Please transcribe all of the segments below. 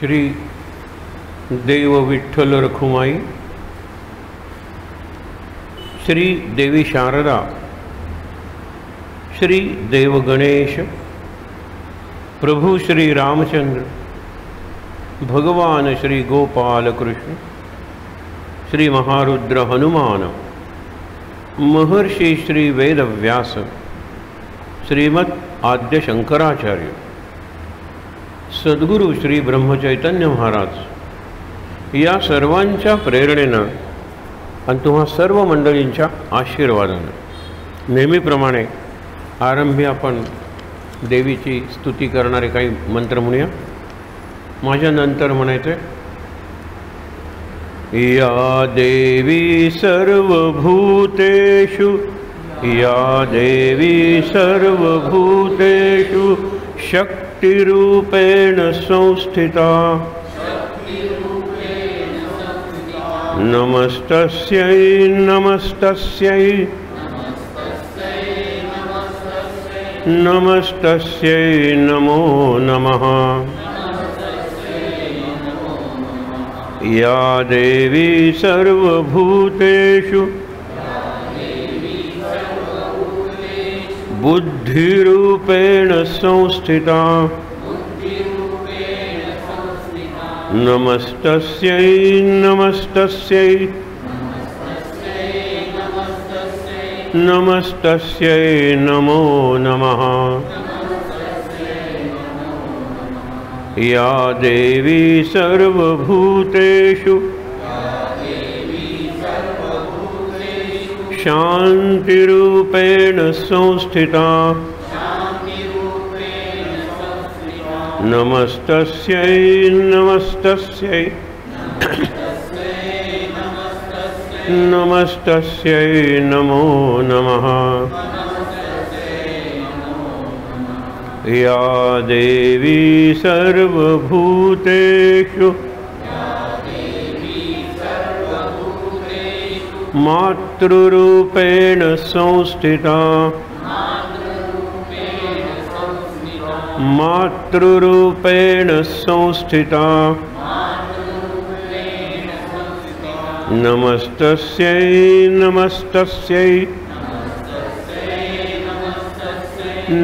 श्री देव विठ्ठल रखुमाई, श्री देवी शारदा, श्री देव गणेश, प्रभु श्री रामचंद्र, भगवान श्री गोपाल कृष्ण, श्री महारुद्र हनुमान, महर्षि श्री वेदव्यास, श्रीमद् आद्य शंकराचार्य, सद्गुरु श्री ब्रह्मचैतन्य महाराज या सर्वांच्या प्रेरणेनं आणि तुम्हा सर्व मंडळींच्या आशीर्वादानं नेहमीप्रमाणे आरंभी आपण देवीची स्तुती करणारे काही मंत्र म्हणूया. माझ्या नंतर म्हणायचे, या देवी सर्वभूतेषु, या देवी सर्वभूतेषु शक्तिरूपेण संस्थिता, नमस्तस्यै नमस्तस्यै नमस्तस्यै नमो नमः. या देवी सर्वभूतेषु बुद्धिरूपेण संस्थिता, नमस्तस्यै नमस्तस्यै नमस्तस्यै नमो नमः. या देवी सर्वभूतेषु शान्तिरूपेण संस्थिता, नमस्तस्यै नमस्तस्यै नमस्तस्यै नमो नमः. या देवी सर्वभूतेषु मातृरूपेण संस्थिता, मातृरूपेण संस्थिता, नमस्तस्यै नमस्तस्यै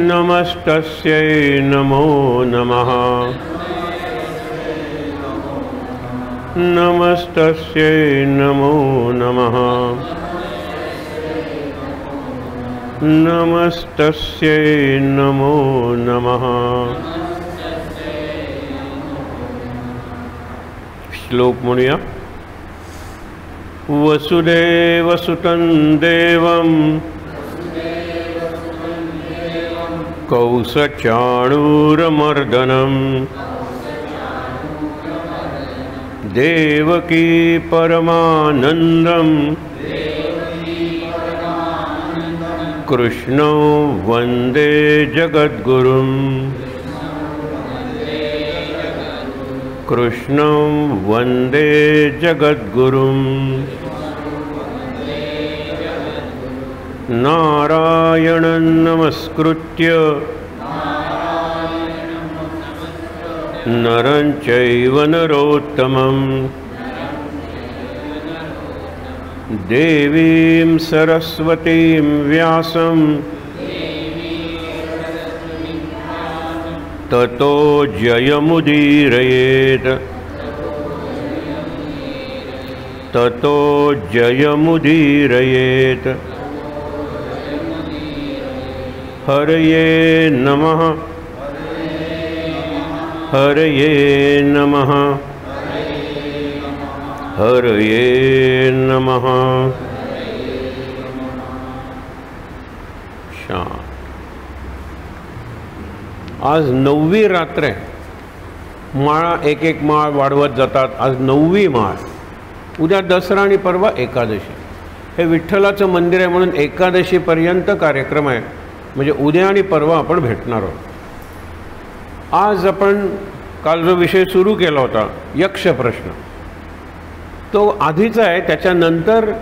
नमस्तस्यै नमो नमः. नमस्तस्यै नमो नमः. नमस्तस्यै नमो नमः. श्लोक म्हणूया. वसुदेवसुतं देवं कौसचाणूरमर्दनं, देवकी परमानन्दं, कृष्णं वन्दे जगद्गुरुं, कृष्णं वन्दे जगद्गुरुं. नारायणं नमस्कृत्य नरं चैव नरोत्तमं, देवीं सरस्वतीं व्यासं ततो जयमुदीरयेत्, ततो जयमुदीरयेत्. हरये नमः, हरये नमः, हरये नमः. शांत. आज 9वी रात्र आहे. माळा एक एक माळ वाढवत जातात. आज 9वी माळ. उद्या दसरा आणि परवा एकादशी. हे विठ्ठलाचं मंदिर आहे म्हणून एकादशीपर्यंत कार्यक्रम आहे. म्हणजे उद्या आणि परवा आपण भेटणार आहोत. आज आपण काल जो विषय सुरू केला होता यक्ष प्रश्न, तो आधीचा आहे. त्याच्यानंतर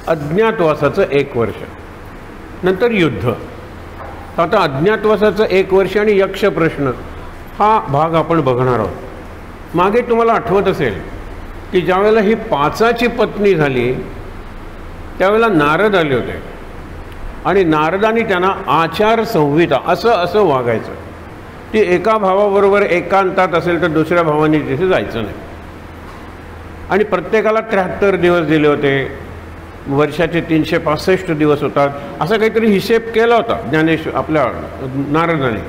अज्ञातवासाचं 1 वर्ष, नंतर युद्ध. आता अज्ञातवासाचं 1 वर्ष आणि यक्ष प्रश्न हा भाग आपण बघणार आहोत. मागे तुम्हाला आठवत असेल की ज्यावेळेला ही पाचाची पत्नी झाली त्यावेळेला नारद आले होते आणि नारदांनी त्यांना आचारसंहिता असं वागायचं. ती एका भावाबरोबर एकांतात असेल तर दुसऱ्या भावाने तिथे जायचं नाही. आणि प्रत्येकाला 73 दिवस दिले होते, वर्षाचे 365 दिवस होतात, असा काहीतरी हिशेब केला होता ज्ञानेश्वर आपल्या नारदाने.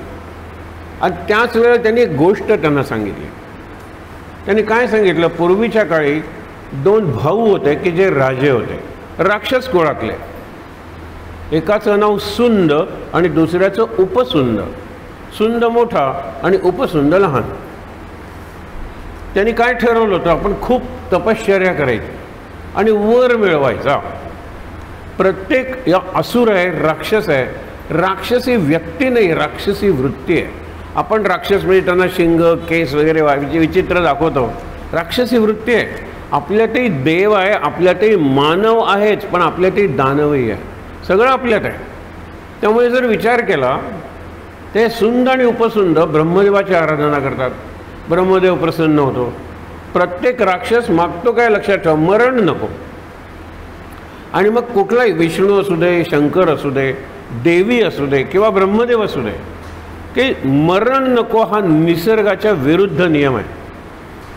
आणि त्याच वेळेला त्यांनी एक गोष्ट त्यांना सांगितली. त्यांनी काय सांगितलं, पूर्वीच्या काळी 2 भाऊ होते की जे राजे होते, राक्षस कुळातले. एकाचं नाव सुंद आणि दुसऱ्याचं उपसुंद. सुंद मोठा आणि उपसुंद लहान. त्यांनी काय ठरवलं होतं, आपण खूप तपश्चर्या करायची आणि वर मिळवायचा. प्रत्येक या असुर आहे, राक्षस आहे, राक्षसी व्यक्ती नाही, राक्षसी वृत्ती आहे. आपण राक्षस म्हणजे त्यांना शिंग केस वगैरे विचित्र दाखवतो, राक्षसी वृत्ती आहे. आपल्यातही देव आहे, आपल्यातही मानव आहेच, पण आपल्यातही दानवही आहे, सगळं आपल्यात आहे. त्यामुळे जर विचार केला ते सुंद आणि उपसुंद ब्रह्मदेवाची आराधना करतात, ब्रह्मदेव प्रसन्न होतो. प्रत्येक राक्षस मागतो काय लक्षात ठेवा, मरण नको. आणि मग कुठलाही विष्णू असू दे, शंकर असू दे, देवी असू दे किंवा ब्रह्मदेव असू दे, की मरण नको हा निसर्गाच्या विरुद्ध नियम आहे.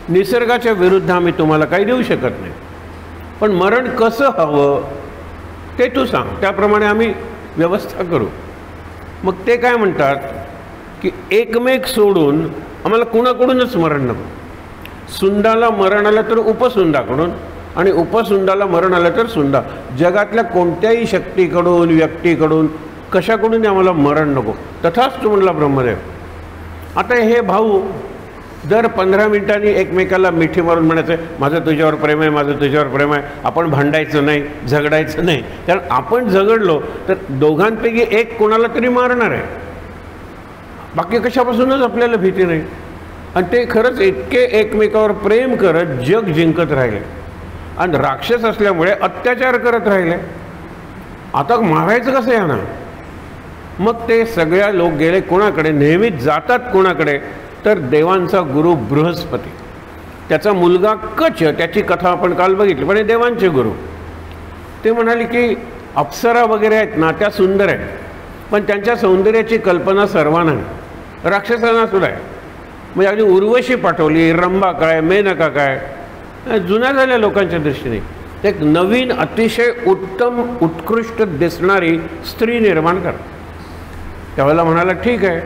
निसर्गाच्या विरुद्ध आम्ही तुम्हाला काही देऊ शकत नाही, पण मरण कसं हवं ते तू सांग, त्याप्रमाणे आम्ही व्यवस्था करू. मग ते काय म्हणतात की एकमेक सोडून आम्हाला कुणाकडूनच मरण नको. सुंदाला मरण आलं तर उपसुंदाकडून आणि उपसुंदाला मरण आलं तर सुंदा. जगातल्या कोणत्याही शक्तीकडून, व्यक्तीकडून, कशाकडून आम्हाला मरण नको. तथाच म्हणला ब्रह्मदेव. आता हे भाऊ दर 15 मिनिटांनी एकमेकाला मिठी मारून म्हणायचं, माझं तुझ्यावर प्रेम आहे, माझं तुझ्यावर प्रेम आहे. आपण भांडायचं नाही, झगडायचं नाही, कारण आपण झगडलो तर दोघांपैकी एक कोणाला तरी मारणार आहे. बाकी कशापासूनच आपल्याला भीती नाही. आणि ते खरंच इतके एकमेकावर प्रेम करत जग जिंकत राहिले आणि राक्षस असल्यामुळे अत्याचार करत राहिले. आता मारायचं कसं आहे ना. मग ते सगळ्या लोक गेले कोणाकडे, नेहमीच जातात कोणाकडे, तर देवांचा गुरु बृहस्पती. त्याचा मुलगा कच, त्याची कथा आपण काल बघितली, पण हे देवांचे गुरु. ते म्हणाले की अप्सरा वगैरे आहेत ना त्या सुंदर आहेत, पण त्यांच्या सौंदर्याची कल्पना सर्वांना नाही, राक्षसांना सुद्धा आहे. म्हणजे अगदी उर्वशी पाठवली, रंभा काय, मेनका काय, जुन्या झाल्या लोकांच्या दृष्टीने. एक नवीन अतिशय उत्तम उत्कृष्ट दिसणारी स्त्री निर्माण करा. त्यावेळेला म्हणाला ठीक आहे.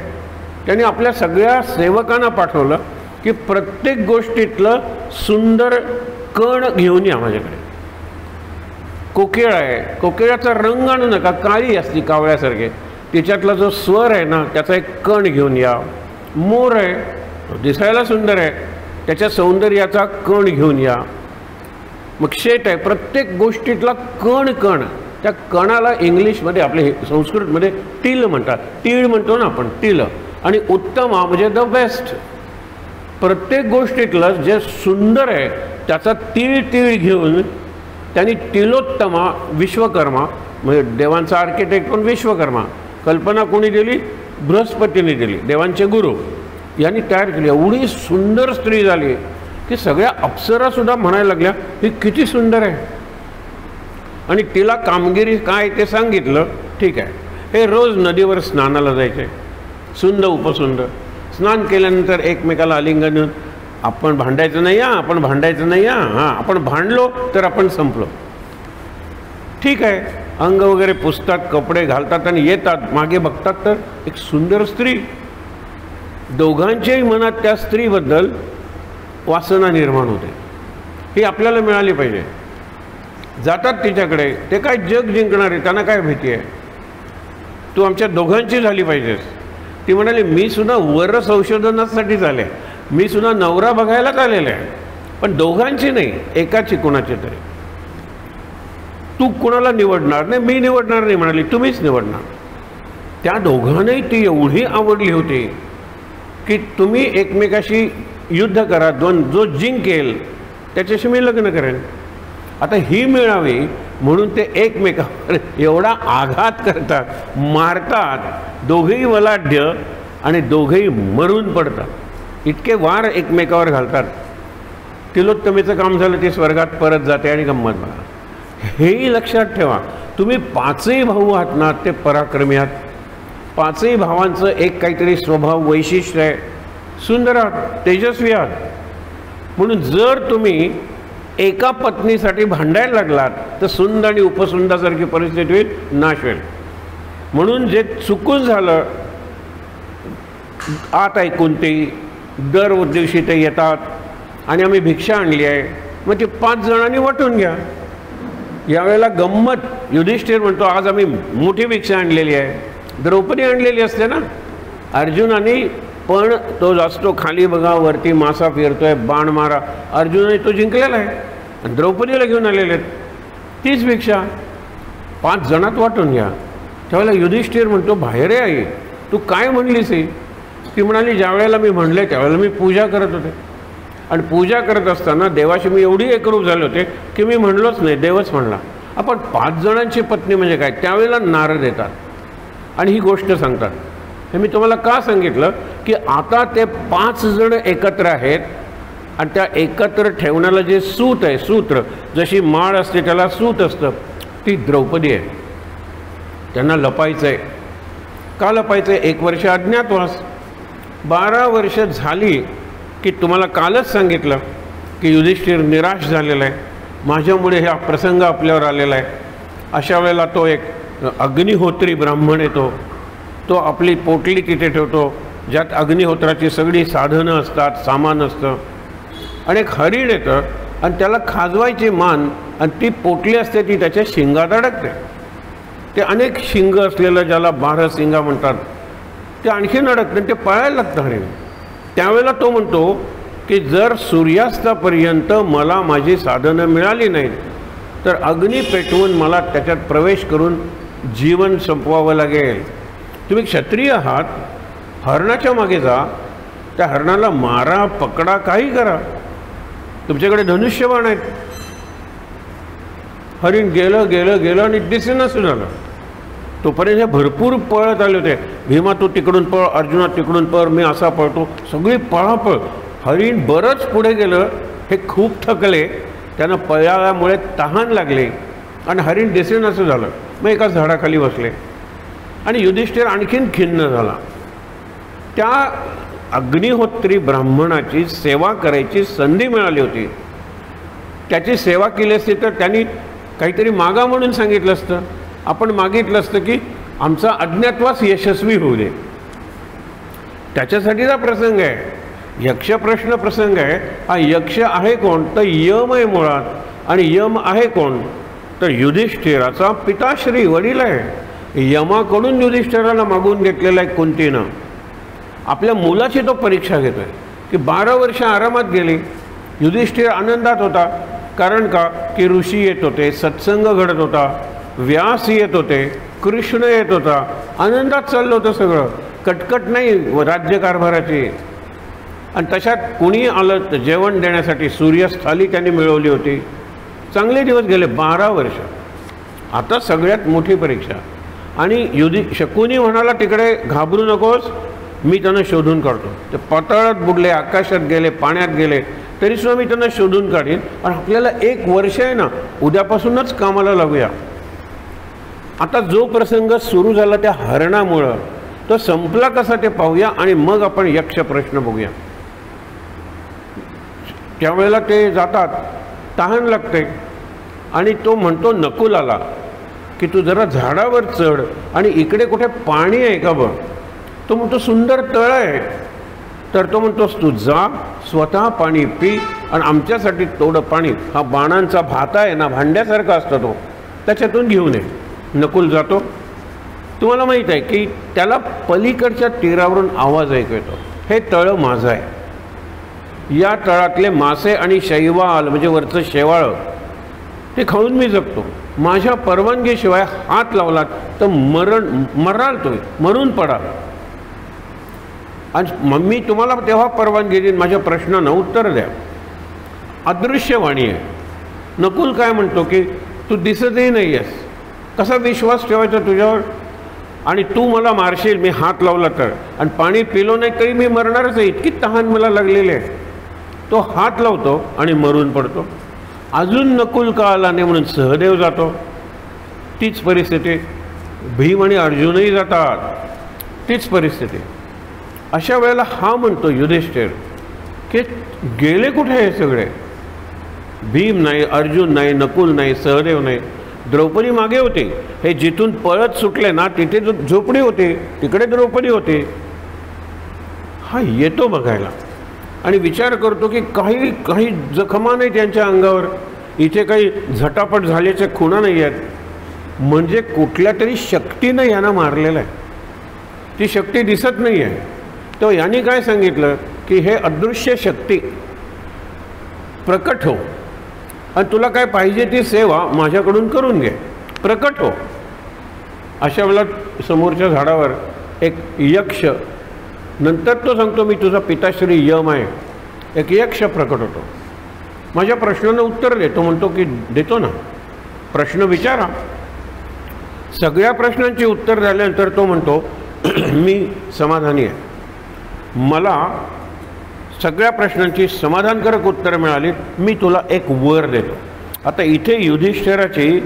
त्यांनी आपल्या सगळ्या सेवकांना पाठवलं की प्रत्येक गोष्टीतलं सुंदर कण घेऊन या माझ्याकडे. कोकिळ आहे, कोकिळाचा रंग आणू नका, काळी असती कावळ्यासारखे, तिच्यातला जो स्वर आहे ना त्याचा एक कण घेऊन या. मोर आहे, दिसायला सुंदर आहे, त्याच्या सौंदर्याचा कण घेऊन या. मग शेट आहे, प्रत्येक गोष्टीतला कण कण, त्या कणाला इंग्लिशमध्ये आपले संस्कृतमध्ये टील म्हणतात. टीळ म्हणतो ना आपण, टील. आणि उत्तमा म्हणजे द बेस्ट. प्रत्येक गोष्टीतलं जे सुंदर आहे त्याचा तीळ तीळ घेऊन त्यांनी तिलोत्तमा विश्वकर्मा, म्हणजे देवांचा आर्किटेक्ट पण विश्वकर्मा, कल्पना कोणी दिली, बृहस्पतीने दिली, देवांचे गुरु यांनी तयार केली. एवढी सुंदर स्त्री झाली की सगळ्या अप्सरासुद्धा म्हणायला लागल्या ही किती सुंदर आहे. आणि तिला कामगिरी काय ते सांगितलं. ठीक आहे, हे रोज नदीवर स्नानाला जायचे, सुंद उपसुंद. स्नान केल्यानंतर एकमेकाला आलिंगन देऊन, आपण भांडायचं नाही या, आपण भांडायचं नाही या, हां आपण भांडलो तर आपण संपलो. ठीक आहे, अंग वगैरे पुसतात, कपडे घालतात आणि येतात, मागे बघतात तर एक सुंदर स्त्री. दोघांच्याही मनात त्या स्त्रीबद्दल वासना निर्माण होते. ही आपल्याला मिळाली पाहिजे. जातात तिच्याकडे, ते काय जग जिंकणार आहे, त्यांना काय भीती आहे, तू आमच्या दोघांची झाली पाहिजेस. ती म्हणाली मी सुद्धा वर संशोधनासाठीच आले, मी सुद्धा नवरा बघायलाच आलेले आहे, पण दोघांची नाही, एकाची कोणाची तरी. तू कुणाला निवडणार? नाही मी निवडणार नाही म्हणाली, तुम्हीच निवडणार. त्या दोघांनाही ती एवढी आवडली होती की तुम्ही एकमेकाशी युद्ध करा, जो जिंकेल त्याच्याशी मी लग्न करेन. आता ही मिळावी म्हणून ते एकमेकावर एवढा आघात करतात, मारतात, दोघेही बलाढ्य आणि दोघेही मरून पडतात. इतके वार एकमेकावर घालतात. तिलोत्तमेचं काम झालं ते स्वर्गात परत जाते आणि गंमत बघा. हेही लक्षात ठेवा, तुम्ही पाचही भाऊ आहात ना, ते पराक्रमी आहात. पाचही भावांचं एक काहीतरी स्वभाव वैशिष्ट्य आहे. सुंदर आहात, तेजस्वी आहात. म्हणून जर तुम्ही एका पत्नीसाठी भांडायला लागलात तर सुंद आणि उपसुंदासारखी परिस्थिती होईल, नाश होईल. म्हणून जे चुकून झालं, आत ऐकून ते दर दिवशी ते येतात आणि आम्ही भिक्षा आणली आहे, मग ते 5 जणांनी वाटून घ्या. यावेळेला गंमत, युधिष्ठिर म्हणतो आज आम्ही मोठी भिक्षा आणलेली आहे. द्रौपदी आणलेली असते ना. अर्जुनाने पण तो जास्तो खाली बघा, वरती मासा फिरतोय, बाण मारा. अर्जुनाने तो जिंकलेला आहे. द्रौपदीला घेऊन आलेले आहेत. तीच भिक्षा 5 जणात वाटून घ्या. त्यावेळेला युधिष्ठिर म्हणतो बाहेर आहे आई, तू काय म्हणलीस? ती म्हणाली ज्या वेळेला मी म्हणले त्यावेळेला मी पूजा करत होते, आणि पूजा करत असताना देवाशी मी एवढी एकरूप झाले होते की मी म्हणलोच नाही, देवच म्हणला. आपण 5 जणांची पत्नी म्हणजे काय? त्यावेळेला नारद येतात आणि ही गोष्ट सांगतात. हे मी तुम्हाला का सांगितलं की आता ते 5 जण एकत्र आहेत आणि त्या एकत्र ठेवण्याला जे सूत आहे, सूत्र, जशी माळ असते त्याला सूत असतं, ती द्रौपदी आहे. त्यांना लपायचं आहे. का लपायचं आहे? 1 वर्ष अज्ञातवास. 12 वर्ष झाली की तुम्हाला कालच सांगितलं की युधिष्ठिर निराश झालेला आहे, माझ्यामुळे हा प्रसंग आपल्यावर आलेला आहे. अशा वेळेला तो एक अग्निहोत्री ब्राह्मण येतो. तो आपली पोटली तिथे ठेवतो ज्यात अग्निहोत्राची सगळी साधनं असतात, सामान असतं. आणि एक हरीण येतं आणि त्याला खाजवायची मान, आणि ती पोटली असते ती त्याच्या शिंगात अडकते. ते अनेक शिंग असलेलं, ज्याला 12 शिंगा म्हणतात, ते आणखीन अडकते, ते पळायला लागतं हरीण. त्यावेळेला तो म्हणतो की जर सूर्यास्तापर्यंत मला माझी साधनं मिळाली नाहीत तर अग्नी पेटवून मला त्याच्यात प्रवेश करून जीवन संपवावं लागेल. तुम्ही क्षत्रिय आहात, हरणाच्या मागे जा, त्या हरणाला मारा, पकडा, काही करा, तुमच्याकडे धनुष्यबाण आहेत. हरिण गेलं गेलं गेलं आणि दिसेनासं झालं. तोपर्यंत हे भरपूर पळत आले होते. भीमा तू तिकडून पळ, अर्जुना तिकडून पळ, मी असा पळतो, सगळी पळापळ. हरिण बरंच पुढे गेलं. हे खूप थकले, त्यांना पळाल्यामुळे तहान लागले आणि हरिण दिसेनासं झालं. मग एका झाडाखाली बसले आणि युधिष्ठिर आणखीन खिन्न झाला. त्या अग्निहोत्री ब्राह्मणाची सेवा करायची संधी मिळाली होती. त्याची सेवा केली असती तर त्यांनी काहीतरी मागा म्हणून सांगितलं असतं. आपण मागितलं असतं की आमचा अज्ञातवास यशस्वी होऊ दे. त्याच्यासाठीचा प्रसंग आहे. यक्ष प्रश्न प्रसंग आहे. हा यक्ष आहे कोण? तर यम आहे मुळात. आणि यम आहे कोण? तर युधिष्ठिराचा पिताश्री, वडील आहे. यमाकडून युधिष्ठिराला मागून घेतलेला आहे कुंतीनं. आपल्या मुलाची तो परीक्षा घेतोय की 12 वर्ष आरामात गेली. युधिष्ठिर आनंदात होता. कारण का? की ऋषी येत होते, सत्संग घडत होता, व्यास येत होते, कृष्ण येत होता, आनंदात चाललं होतं सगळं. कटकट नाही राज्यकारभाराची. आणि तशात कुणी आलं तर जेवण देण्यासाठी सूर्यस्थाली त्यांनी मिळवली होती. चांगले दिवस गेले, 12 वर्ष. आता सगळ्यात मोठी परीक्षा. आणि शकुनी म्हणाला तिकडे घाबरू नकोस, मी त्यांना शोधून काढतो. ते पाताळात बुडले, आकाशात गेले, पाण्यात गेले, तरीसुद्धा मी त्यांना शोधून काढीन. आणि आपल्याला 1 वर्ष आहे ना, उद्यापासूनच कामाला लागूया. आता जो प्रसंग सुरू झाला त्या हरणामुळं, तो संपला कसा ते पाहूया आणि मग आपण यक्ष प्रश्न बघूया. त्यावेळेला ते जातात, तहान लागते आणि तो म्हणतो नकुलाला की तू जरा झाडावर चढ आणि इकडे कुठे पाणी आहे का बघ. तो म्हणतो सुंदर तळ आहे. तर तो म्हणतोस तू जा, स्वतः पाणी पी आणि आमच्यासाठी थोडं पाणी, हा बाणांचा भाता आहे ना, भांड्यासारखा असतो तो, त्याच्यातून घेऊन ये. नकुल जातो. तुम्हाला माहीत आहे की त्याला पलीकडच्या तीरावरून आवाज ऐकू येतो, हे तळ माझं आहे. या तळातले मासे आणि शैवाल म्हणजे वरचं शेवाळं ते खाऊन मी जगतो. माझ्या परवानगीशिवाय हात लावलात तर मराल, तुम्ही मरून पडाल. आणि मी तुम्हाला तेव्हा परवानगी देईन, माझ्या प्रश्नांना उत्तर द्या. अदृश्यवाणी आहे. नकुल काय म्हणतो की तू दिसतही नाही आहेस, कसा विश्वास ठेवायचा तुझ्यावर. आणि तू मला मारशील मी हात लावला तर, आणि पाणी पिलो नाही तरी मी मरणारच आहे, इतकी तहान मला लागलेली आहे. तो हात लावतो आणि मरून पडतो. अजून नकुल का आला नाही म्हणून सहदेव जातो. तीच परिस्थिती. भीम आणि अर्जुनही जातात. तीच परिस्थिती. अशा वेळेला हा म्हणतो युधिष्ठिर की गेले कुठे हे सगळे? भीम नाही, अर्जुन नाही, नकुल नाही, सहदेव नाही, द्रौपदी मागे होती. हे जिथून पळत सुटले ना तिथे झोपडी होती, तिकडे द्रौपदी होती. हा येतो बघायला आणि विचार करतो की काही काही जखमा नाही त्यांच्या अंगावर, इथे काही झटापट झाल्याच्या खुणा नाही आहेत, म्हणजे कुठल्या तरी शक्तीनं यांना मारलेलं आहे. ती शक्ती दिसत नाही आहे. तर यांनी काय सांगितलं की हे अदृश्य शक्ती प्रकट हो आणि तुला काय पाहिजे ती सेवा माझ्याकडून करून घे, प्रकट हो. अशा वेळेला समोरच्या झाडावर एक यक्ष, नंतर तो सांगतो मी तुझा पिताश्री यम आहे, एक यक्ष प्रकट होतो. माझ्या प्रश्नानं उत्तर देतो. म्हणतो की देतो ना, प्रश्न विचारा. सगळ्या प्रश्नांची उत्तर झाल्यानंतर तो म्हणतो मी समाधानी आहे, मला सगळ्या प्रश्नांची समाधानकारक उत्तरं मिळाली, मी तुला एक वर देतो. आता इथे युधिष्ठिराची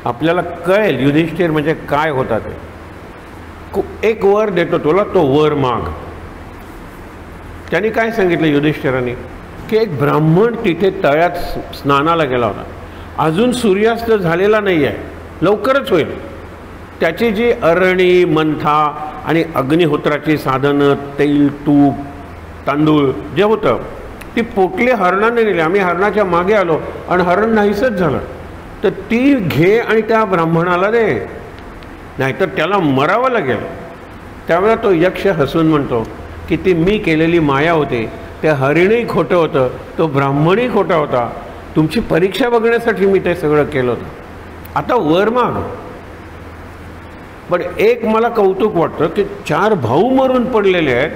आपल्याला कळेल युधिष्ठिर म्हणजे काय होता ते. एक वर देतो तुला, तो वर माग. त्यांनी काय सांगितलं युधिष्ठिराने की एक ब्राह्मण तिथे तळ्यात स्नानाला गेला होता. अजून सूर्यास्त झालेला नाही आहे, लवकरच होईल. त्याची जी अरणी, मंथा आणि अग्निहोत्राची साधनं, तेल, तूप, तांदूळ जे होतं ती पोटली हरणाने नेली. आम्ही हरणाच्या मागे आलो आणि हरण नाहीसच झालं. तर ती घे आणि त्या ब्राह्मणाला दे, नाहीतर त्याला मरावं लागेल. त्यावेळेला तो यक्ष हसून म्हणतो की ती मी केलेली माया होती, ते हरिणही खोटं होतं, तो ब्राह्मणही खोटा होता, तुमची परीक्षा बघण्यासाठी मी ते सगळं केलं होतं. आता वर माग. पण एक मला कौतुक वाटतं की 4 भाऊ मरून पडलेले आहेत,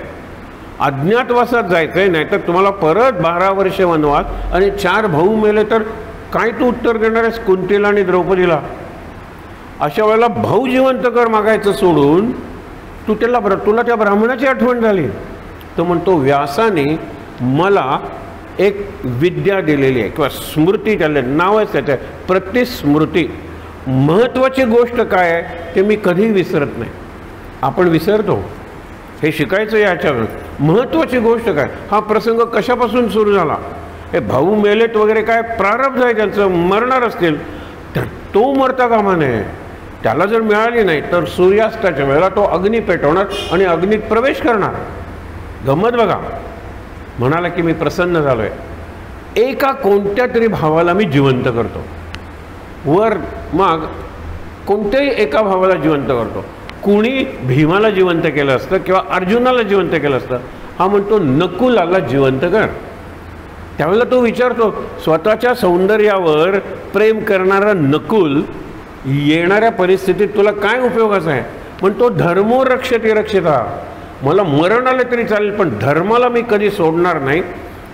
अज्ञातवासात जायचं आहे, नाहीतर तुम्हाला परत 12 वर्ष वनवास, आणि 4 भाऊ मेले तर काय तू उत्तर देणार आहेस कुंतीला आणि द्रौपदीला? अशा वेळेला भाऊ जिवंत कर मागायचं सोडून तुला त्या ब्राह्मणाची आठवण झाली. तो म्हणतो व्यासाने मला एक विद्या दिलेली आहे किंवा स्मृती, त्याला नावच त्याचं प्रतिस्मृती. महत्त्वाची गोष्ट काय आहे ते मी कधी विसरत नाही. आपण विसरतो, हे शिकायचं याच्यावर. महत्त्वाची गोष्ट काय, हा प्रसंग कशापासून सुरू झाला, हे भाऊ मेलेत वगैरे काय प्रारब्ध आहे त्यांचं, मरणार असतील तर तो मरता कामा नये. त्याला जर मिळाली नाही तर सूर्यास्ताच्या वेळेला तो अग्नी पेटवणार आणि अग्नीत प्रवेश करणार. गंमत बघा. म्हणाला की मी प्रसन्न झालो आहे, एका कोणत्या तरी भावाला मी जिवंत करतो. वर मग कोणत्याही एका भावाला जिवंत करतो. कुणी भीमाला जिवंत केलं असतं किंवा अर्जुनाला जिवंत केलं असतं. हा म्हणतो नकुलाला जिवंत कर. त्यावेळेला तो विचारतो स्वतःच्या सौंदर्यावर प्रेम करणारा नकुल येणाऱ्या परिस्थितीत तुला काय उपयोगाचा आहे? म्हणतो धर्मो रक्षते रक्षिता, मला मरण आले तरी चालेल पण धर्माला मी कधी सोडणार नाही.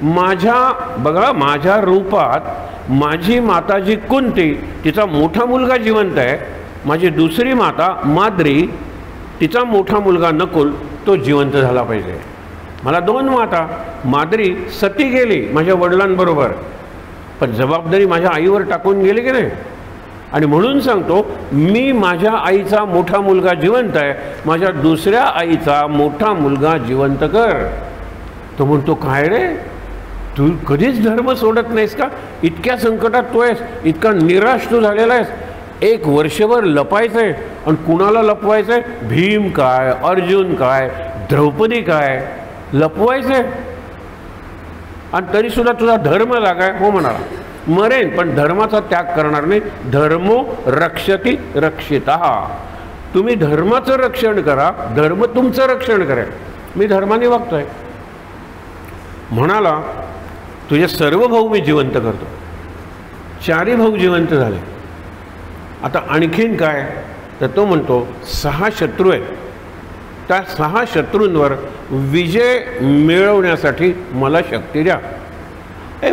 माझ्या रूपात माझी माताजी कुंती, तिचा मोठा मुलगा जिवंत आहे. माझी दुसरी माता माद्री, तिचा मोठा मुलगा नकुल तो जिवंत झाला पाहिजे. मला 2 माता, माद्री सती गेली माझ्या वडिलांबरोबर, पण जबाबदारी माझ्या आईवर टाकून गेली की नाही. आणि म्हणून सांगतो मी माझ्या आईचा मोठा मुलगा जिवंत आहे, माझ्या दुसऱ्या आईचा मोठा मुलगा जिवंत कर. तो म्हणतो काय रे, तू कधीच धर्म सोडत नाहीस का? इतक्या संकटात तू आहेस, इतका निराश तू झालेला आहेस. 1 वर्षभर लपायचं आहे आणि कुणाला लपवायचं आहे? भीम काय, अर्जुन काय, द्रौपदी काय, लपवायचं आहे. आणि तरीसुद्धा तुझा धर्म लागाय. हो म्हणाला, मरेन पण धर्माचा त्याग करणार नाही. धर्मो रक्षति रक्षिता. तुम्ही धर्माचं रक्षण करा, धर्म तुमचं रक्षण करेल. मी धर्माने वागतोय. म्हणाला तुझे सर्व भाऊ मी जिवंत करतो. 4 भाऊ जिवंत झाले. आता आणखीन काय, तर तो म्हणतो 6 शत्रू आहेत, त्या 6 शत्रूंवर विजय मिळवण्यासाठी मला शक्ती द्या.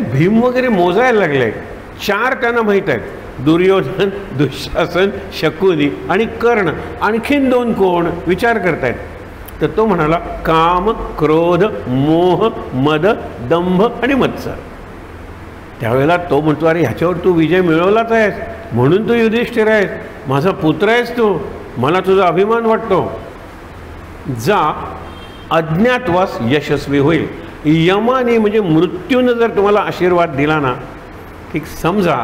भीम वगैरे मोजायला लागले. 4 त्यांना माहीत आहेत, दुर्योधन, दुःशासन, शकुनी आणि कर्ण. आणखीन 2 कोण विचार करतायत. तर तो म्हणाला काम, क्रोध, मोह, मद, दंभ आणि मत्सर. त्यावेळेला तो म्हणतो अरे ह्याच्यावर तू विजय मिळवलाच आहेस म्हणून तू युधिष्ठिर आहेस, माझा पुत्र आहेस तू, मला तुझा अभिमान वाटतो. जा अज्ञातवास यशस्वी होईल. यमाने म्हणजे मृत्यूनं जर तुम्हाला आशीर्वाद दिला ना की समजा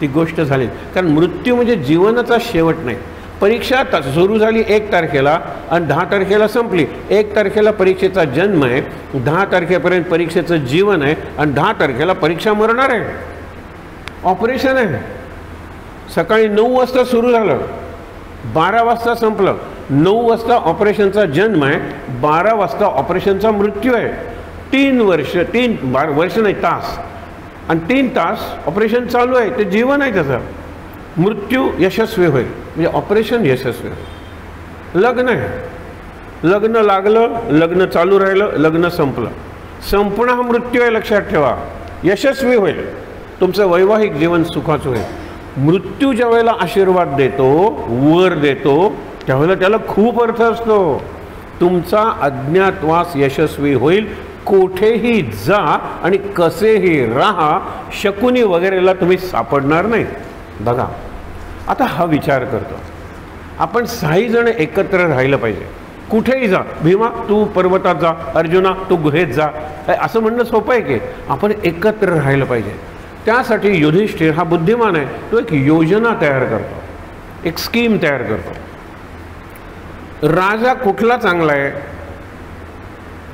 ती गोष्ट झाली. कारण मृत्यू म्हणजे जीवनाचा शेवट नाही. परीक्षा सुरू झाली 1 तारखेला आणि 10 तारखेला संपली. 1 तारखेला परीक्षेचा जन्म आहे, 10 तारखेपर्यंत परीक्षेचं जीवन आहे आणि 10 तारखेला परीक्षा मरणार आहे. ऑपरेशन आहे. सकाळी 9 वाजता सुरू झालं, 12 वाजता संपलं. 9 वाजता ऑपरेशनचा जन्म आहे, 12 वाजता ऑपरेशनचा मृत्यू आहे. 3 वर्ष नाही तास, आणि 3 तास ऑपरेशन चालू आहे. ते जीवन आहे त्याचं. मृत्यू यशस्वी होईल म्हणजे ऑपरेशन यशस्वी होईल. लग्न आहे, लग्न लागलं, लग्न चालू राहिलं, लग्न संपलं. संपणं हा मृत्यू आहे लक्षात ठेवा. यशस्वी होईल, तुमचं वैवाहिक जीवन सुखाचं होईल. मृत्यू ज्या वेळेला आशीर्वाद देतो, वर देतो, त्यावेळेला त्याला खूप अर्थ असतो. तुमचा अज्ञातवास यशस्वी होईल. कोठेही जा आणि कसेही राहा, शकुनी वगैरेला तुम्ही सापडणार नाही. बघा आता हा विचार करतो आपण 6 जण एकत्र राहिलं पाहिजे. कुठेही जा, भीमा तू पर्वतात जा, अर्जुना तू गुहेत जा, असं म्हणणं सोपं आहे की. आपण एकत्र राहिलं पाहिजे. त्यासाठी युधिष्ठिर हा बुद्धिमान आहे. तो एक योजना तयार करतो, एक स्कीम तयार करतो. राजा कुठला चांगला आहे?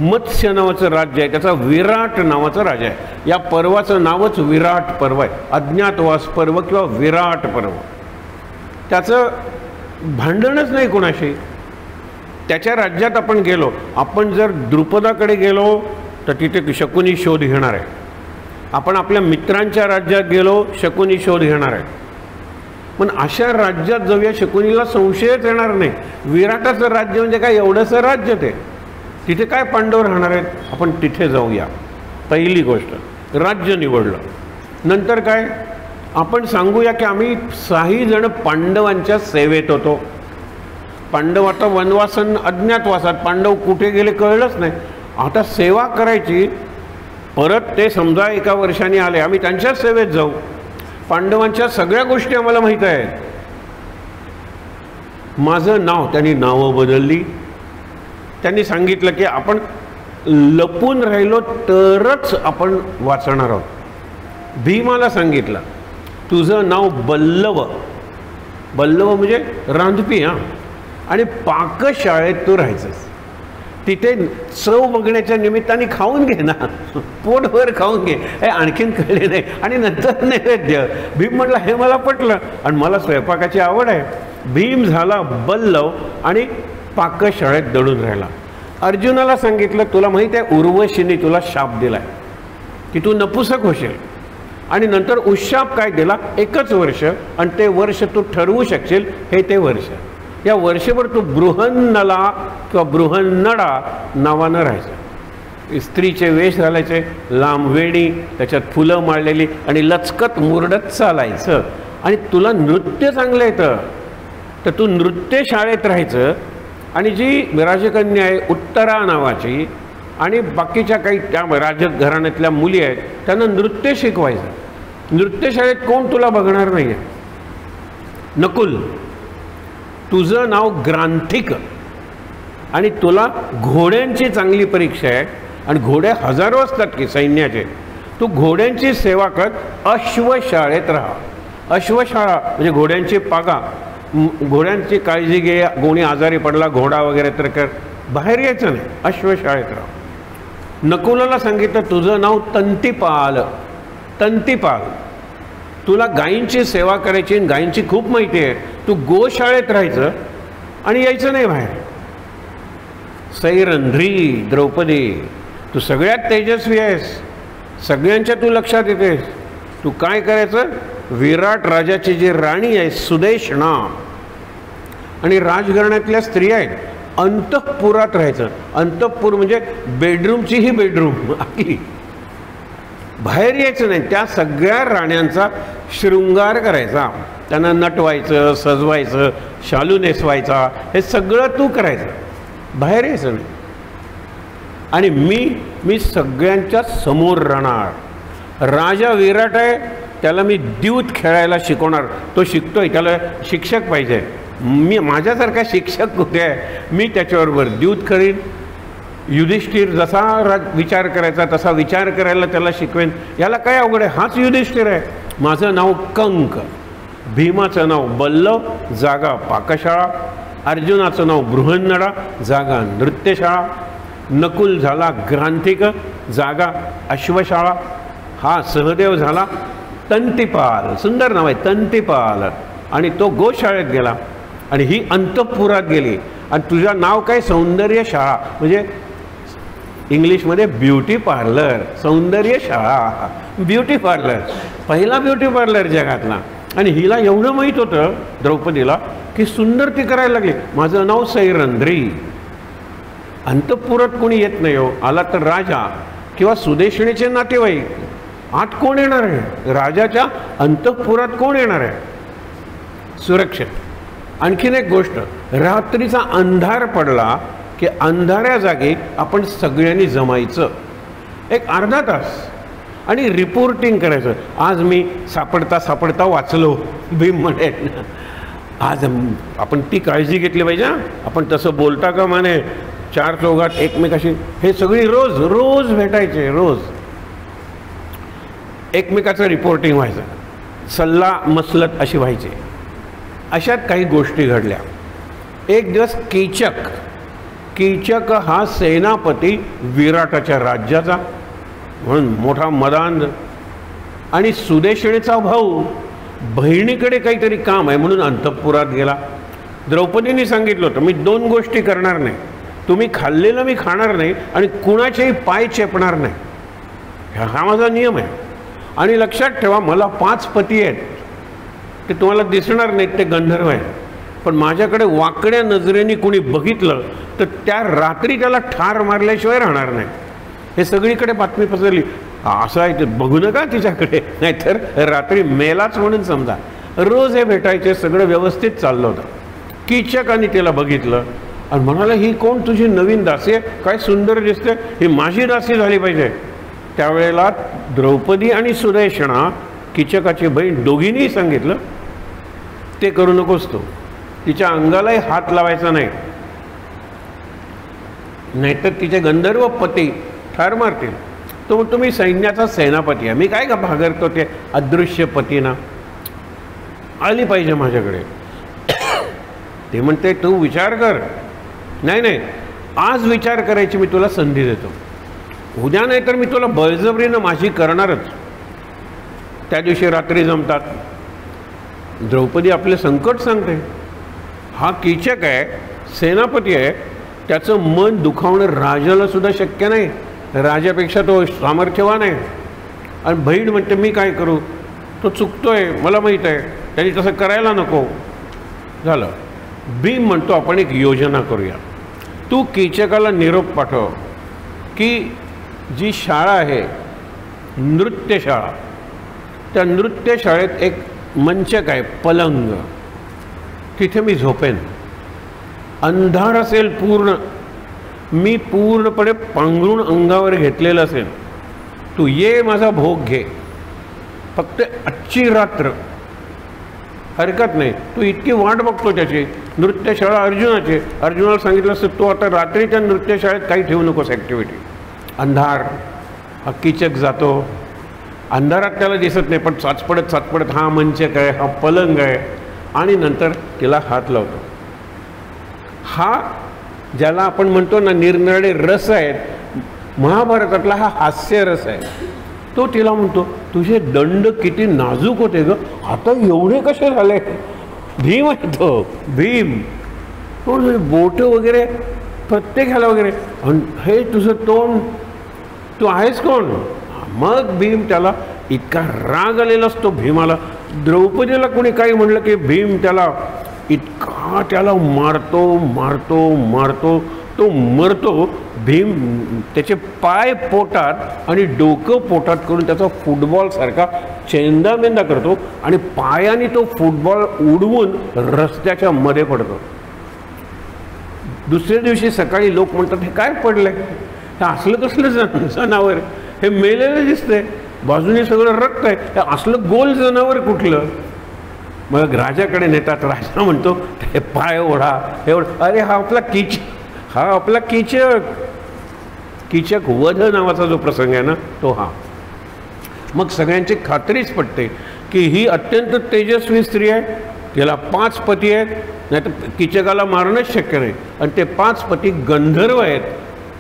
मत्स्य नावाचं राज्य आहे, त्याचा विराट नावाचा राजा आहे. या पर्वाचं नावच विराट पर्व आहे. अज्ञातवास पर्व किंवा विराट पर्व. त्याचं भांडणच नाही कोणाशी. त्याच्या राज्यात आपण गेलो, आपण जर द्रुपदाकडे गेलो तर तिथे शकुनी शोध घेणार आहे. आपण आपल्या मित्रांच्या राज्यात गेलो, शकुनी शोध घेणार आहे. पण अशा राज्यात जाऊया शकुनीला संशयच येणार नाही. विराटाचं राज्य म्हणजे काय एवढंसं राज्य ते, तिथे काय पांडव राहणार आहेत, आपण तिथे जाऊया. पहिली गोष्ट राज्य निवडलं. नंतर काय, आपण सांगूया की आम्ही 6 जण पांडवांच्या सेवेत होतो. पांडव आता वनवासन अज्ञातवासात, पांडव कुठे गेले कळलंच नाही. आता सेवा करायची. परत ते समजा 1 वर्षाने आले, आम्ही त्यांच्याच सेवेत जाऊ. पांडवांच्या सगळ्या गोष्टी आम्हाला माहीत आहेत. माझं नाव, त्यांनी नावं बदलली. त्यांनी सांगितलं की आपण लपून राहिलो तरच आपण वाचणार आहोत. भीमाला सांगितलं तुझं नाव बल्लव. बल्लव म्हणजे रांधपी. हां, आणि पाकशाळेत तू राहायचंस. तिथे चव बघण्याच्या निमित्ताने खाऊन घे ना, पोटभर खाऊन घे. हे आणखीन कळले नाही. आणि नंतर नैवेद्य. भीम म्हटलं हे मला पटलं आणि मला स्वयंपाकाची आवड आहे. भीम झाला बल्लव आणि पाकशाळेत दडून राहिला. अर्जुनाला सांगितलं तुला माहीत आहे उर्वशीने तुला शाप दिलाय की तू नपुसक होशील. आणि नंतर उशाप काय दिला, 1च वर्ष, आणि ते वर्ष तू ठरवू शकशील हे ते वर्ष. या वर्षभर तू बृहन्नला किंवा बृहन्नडा नावानं राहायचं. स्त्रीचे वेश घालायचे, लांब वेणी, त्याच्यात फुलं माळलेली आणि लचकत मुरडत चालायचं. आणि तुला नृत्य चांगलं येतं तर तू नृत्य शाळेत राहायचं. आणि जी राजकन्या आहे उत्तरा नावाची आणि बाकीच्या काही त्या राजघराण्यातल्या मुली आहेत त्यांना नृत्य शिकवायचं. नृत्यशाळेत कोण तुला बघणार नाही आहे. नकुल, तुझं नाव ग्रांथिक आणि तुला घोड्यांची चांगली परीक्षा आहे आणि घोडे हजारो असतात की सैन्याचे. तू घोड्यांची सेवा कर, अश्वशाळेत राहा. अश्वशाळा म्हणजे घोड्यांची पागा, घोड्यांची काळजी घे. कोणी आजारी पडला घोडा वगैरे तर कर, बाहेर यायचं नाही, अश्वशाळेत राहा. नकुलाला सांगितलं तुझं नाव तंतीपाल. तंतीपाल, तुला गायींची सेवा करायची, गायींची खूप माहिती आहे. तू गोशाळेत राहायचं आणि यायचं नाही बाहेर. सैरंध्री द्रौपदी, तू सगळ्यात तेजस्वी आहेस, सगळ्यांच्या तू लक्षात येतेस. तू काय करायचं, विराट राजाची जी राणी आहे सुदेशना आणि राजघराण्यातल्या स्त्रिया आहेत अंतःपुरात राहायचं. अंतःपूर म्हणजे बेडरूमची ही बेडरूम आपली, बाहेर यायचं नाही. त्या सगळ्या राण्यांचा शृंगार करायचा, त्यांना नटवायचं, सजवायचं, शालू नेसवायचा, हे सगळं तू करायचं, बाहेर यायचं नाही. आणि मी सगळ्यांच्या समोर राहणार. राजा विराट आहे, त्याला मी द्यूत खेळायला शिकवणार. तो शिकतोय, त्याला शिक्षक पाहिजे. मी माझ्यासारखा शिक्षक कुठे आहे? मी त्याच्याबरोबर द्यूत करीन. युधिष्ठिर जसा विचार करायचा तसा विचार करायला त्याला शिकवेन. याला काय अवघड आहे? हाच युधिष्ठिर आहे. माझं नाव कंक, भीमाचं नाव बल्लव, जागा पाकशाळा, अर्जुनाचं नाव बृहन्नडा, जागा नृत्यशाळा, नकुल झाला ग्रांथिक, जागा अश्वशाळा, हा सहदेव झाला तंतिपाल, सुंदर नाव आहे तंतिपाल, आणि तो गोशाळेत गेला, आणि ही अंतःपुरात गेली. आणि तुझं नाव काय? सौंदर्य शाळा, म्हणजे इंग्लिशमध्ये ब्युटी पार्लर, सौंदर्य शाळा, ब्युटी पार्लर, पहिला ब्युटी पार्लर जगातला. आणि हिला एवढं माहीत होतं द्रौपदीला की सुंदर ती करायला लागली. माझं नाव सैरंध्री. अंतःपुरात कोणी येत नाही हो, आला तर राजा किंवा सुदेशणीचे नातेवाईक. आत कोण येणार आहे? राजाच्या अंतःपुरात कोण येणार आहे? सुरक्षित. आणखीन एक गोष्ट, रात्रीचा अंधार पडला की अंधाऱ्या जागी आपण सगळ्यांनी जमायचं एक अर्धा तास आणि रिपोर्टिंग करायचं. आज मी सापडता वाचलो, भीम म्हणेल. आज आपण ती काळजी घेतली पाहिजे. आपण तसं बोलता का माने चार चौघात एकमेकाशी, हे सगळी रोज रोज भेटायचे, रोज एकमेकाचं रिपोर्टिंग व्हायचं, सल्ला मसलत अशी व्हायची. अशात काही गोष्टी घडल्या. एक दिवस कीचक हा सेनापती विराटाच्या राज्याचा, म्हणून मोठा मदांध, आणि सुदेशणीचा भाऊ बहिणीकडे काहीतरी काम आहे म्हणून अंतःपुरात गेला. द्रौपदीने सांगितलं होतं मी 2 गोष्टी करणार नाही, तुम्ही खाल्लेलं मी खाणार नाही आणि कुणाचेही पाय चेपणार नाही, हा माझा नियम आहे. आणि लक्षात ठेवा, मला 5 पती आहेत, ते तुम्हाला दिसणार नाहीत, ते गंधर्व आहेत, पण माझ्याकडे वाकड्या नजरेने कोणी बघितलं तर त्या रात्री त्याला ठार मारल्याशिवाय राहणार नाही. हे सगळीकडे बातमी पसरली. असं आहे ते बघू नका तिच्याकडे, नाहीतर रात्री मेलाच म्हणून समजा. रोज हे भेटायचे, सगळं व्यवस्थित चाललं होतं. कीचकाने त्याला बघितलं आणि म्हणाला, ही कोण तुझी नवीन दासी आहे? काय सुंदर दिसते, ही माझी दासी झाली पाहिजे. त्यावेळेला द्रौपदी आणि सुदेशणा, कीचकाची बहीण, दोघींनीही सांगितलं ते करू नकोस, तू तिच्या अंगालाही हात लावायचा नाही, नाहीतर तिचे गंधर्व पती ठार मारतील. तो तुम्ही सैन्याचा सेनापती आहे, मी काय का भागरतो ते अदृश्य पतीना, आली पाहिजे माझ्याकडे. ते म्हणते तू विचार कर. नाही, आज विचार करायची मी तुला संधी देतो, उद्या नाही तर मी तुला बळजबरीनं माझी करणारच. त्या दिवशी रात्री जमतात. द्रौपदी आपले संकट सांगते. हा कीचक आहे, सेनापती आहे, त्याचं मन दुखावणं राजाला सुद्धा शक्य नाही, राजापेक्षा तो सामर्थ्यवान आहे. आणि बहीण म्हणते मी काय करू, तो चुकतोय, मला माहीत आहे, त्यांनी तसं करायला नको. झालं. भीम म्हणतो आपण एक योजना करूया, तू कीचकाला निरोप पाठव की जी शाळा आहे नृत्यशाळा, त्या नृत्यशाळेत एक मंचक आहे, पलंग, तिथे मी झोपेन. अंधार असेल पूर्ण, मी पूर्णपणे पांघरून अंगावर घेतलेलं असेल, तू ये माझा भोग घे, फक्त आजची रात्र हरकत नाही. तू इतकी वाट बघतो त्याची. नृत्यशाळा अर्जुनाची, अर्जुनाला सांगितलं असतं तू आता रात्रीच्या नृत्यशाळेत काही ठेवू नकोस ॲक्टिव्हिटी. अंधार. हा कीचक जातो, अंधारात त्याला दिसत नाही, पण चाचपडत हा मंचक आहे, हा पलंग आहे, आणि नंतर तिला हात लावतो. हा ज्याला आपण म्हणतो ना निरनिराळे रस आहेत, महाभारतातला हा हास्य रस आहे. तो तिला म्हणतो तुझे दंड किती नाजूक होते ग, आता एवढे कसे झाले. भीम आहे तो, भीम. बोट वगैरे प्रत्येकाला वगैरे, हे तुझं तोंड, तू आहेस कोण. मग भीम, त्याला इतका राग आलेला असतो भीमाला. द्रौपदीला कोणी काही म्हणलं की भीम त्याला इतका त्याला मारतो, तो मरतो. भीम त्याचे पाय पोटात आणि डोकं पोटात करून त्याचा फुटबॉल सारखा चेंदामेंदा करतो आणि पायाने तो फुटबॉल उडवून रस्त्याच्या मध्ये पडतो. दुसऱ्या दिवशी सकाळी लोक म्हणतात हे काय पडलंय, हे असलं कसलं जनावर, हे मेलेलं दिसतंय, बाजूने सगळं रक्त आहे, हे असलं गोल जनावर कुठलं. मग राजाकडे नेतात. राजा म्हणतो हे पाय ओढा, हे ओढा. अरे हा आपला कीचक वध नावाचा जो प्रसंग आहे ना तो हा. मग सगळ्यांची खात्रीच पटते की ही अत्यंत तेजस्वी स्त्री आहे, तिला 5 पती आहेत, नाही तर कीचकाला मारणंच शक्य नाही. आणि ते 5 पती गंधर्व आहेत,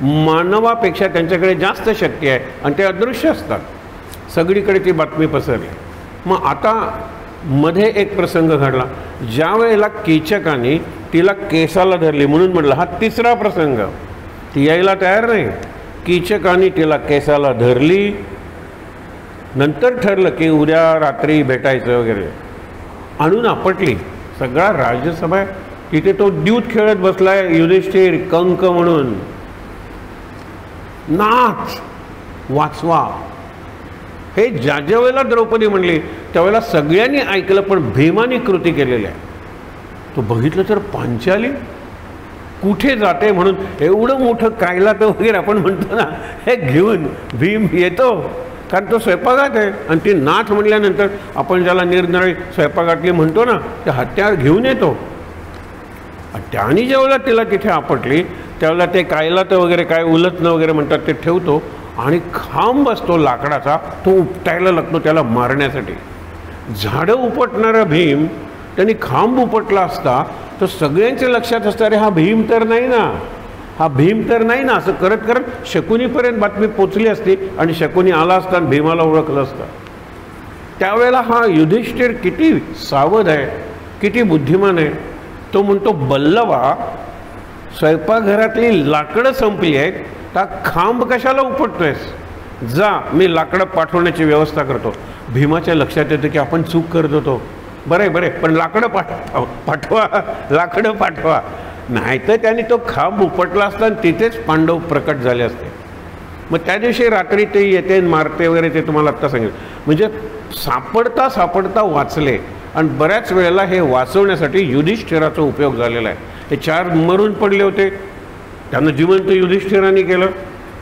मानवापेक्षा त्यांच्याकडे जास्त शक्ती आहे आणि ते अदृश्य असतात. सगळीकडे ती बातमी पसरली. मग आता मध्ये एक प्रसंग घडला, ज्या वेळेला कीचकाने तिला केसाला धरली, म्हणून म्हटलं हा तिसरा प्रसंग. ती यायला तयार नाही, कीचकाने तिला केसाला धरली. नंतर ठरलं की उद्या रात्री भेटायचं वगैरे, आणून आपटली. सगळा राज्यसभा तिथे तो द्यूत खेळत बसलाय, युधिष्ठिर कंक म्हणून, नाच वाचवा. हे ज्या वेळेला द्रौपदी म्हणली त्यावेळेला सगळ्यांनी ऐकलं, पण भीमाने कृती केलेली आहे. तो बघितलं तर पांचाली कुठे जाते म्हणून एवढं मोठं कायलात वगैरे आपण म्हणतो ना, हे घेऊन भीम येतो, कारण तो स्वयंपाकात आहे. आणि ती नाथ म्हणल्यानंतर आपण ज्याला निरनिराळी स्वयंपाकातली म्हणतो ना, ते हत्यार घेऊन येतो. त्याने ज्यावेळेला तिला तिथे आपटली त्यावेळेला ते कायलात वगैरे काय उलटणं वगैरे म्हणतात ते ठेवतो आणि खांब असतो लाकडाचा, तो उपटायला लागतो त्याला मारण्यासाठी. झाडं उपटणारा भीम त्यांनी खांब उपटला असता तर सगळ्यांच्या लक्षात असतं, अरे हा भीम तर नाही ना, हा भीम तर नाही ना. असं करत करत शकुनीपर्यंत बातमी पोचली असती आणि शकुनी आला असता आणि भीमाला ओळखलं असतं. त्यावेळेला हा युधिष्ठिर किती सावध आहे, किती बुद्धिमान आहे. तो म्हणतो, बल्लवा, स्वयंपाकघरातली लाकडं संपली आहेत, त्या खांब कशाला उपटतोयस, जा मी लाकडं पाठवण्याची व्यवस्था करतो. भीमाच्या लक्षात येतं की आपण चूक करत होतो. बरे बरे, पण लाकडं पाठवा, लाकडं पाठवा. नाहीतर त्याने तो खांब उपटला असता आणि तिथेच पांडव प्रकट झाले असते. मग त्या दिवशी रात्री ते येते मारते वगैरे, ते तुम्हाला आत्ता सांगितलं. म्हणजे सापडता सापडता वाचले. आणि बऱ्याच वेळेला हे वाचवण्यासाठी युधिष्ठिराचा उपयोग झालेला आहे. हे 4 मरून पडले होते, त्यांना जिवंत युधिष्ठिराने केलं.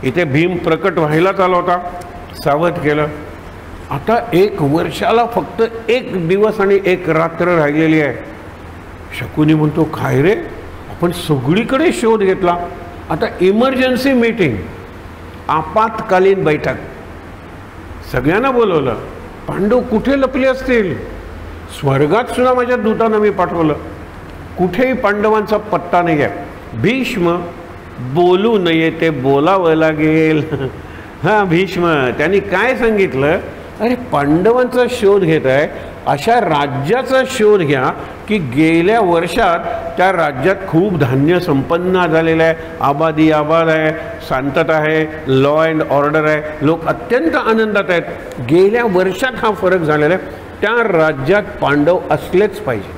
इथे भीम प्रकट व्हायलाच आला होता, सावध केलं. आता 1 वर्षाला फक्त 1 दिवस आणि 1 रात्र राहिलेली आहे. शकुनी म्हणतो, काय रे, आपण सगळीकडे शोध घेतला, आता इमर्जन्सी मीटिंग, आपत्कालीन बैठक, सगळ्यांना बोलवलं. पांडव कुठे लपले असतील? स्वर्गात सुद्धा माझ्या दूतांना मी पाठवलं, कुठेही पांडवांचा पत्ता नाही आहे. भीष्म, बोलू नये ते बोलावं लागेल. हां, भीष्म त्यांनी काय सांगितलं, अरे पांडवांचा शोध घेत आहे, अशा राज्याचा शोध घ्या की गेल्या वर्षात त्या राज्यात खूप धान्य संपन्न झालेलं आहे, आबादी आबाद आहे, शांतता आहे, लॉ अँड ऑर्डर आहे, लोक अत्यंत आनंदात आहेत. गेल्या वर्षात हा फरक झालेला आहे, त्या राज्यात पांडव असलेच पाहिजे.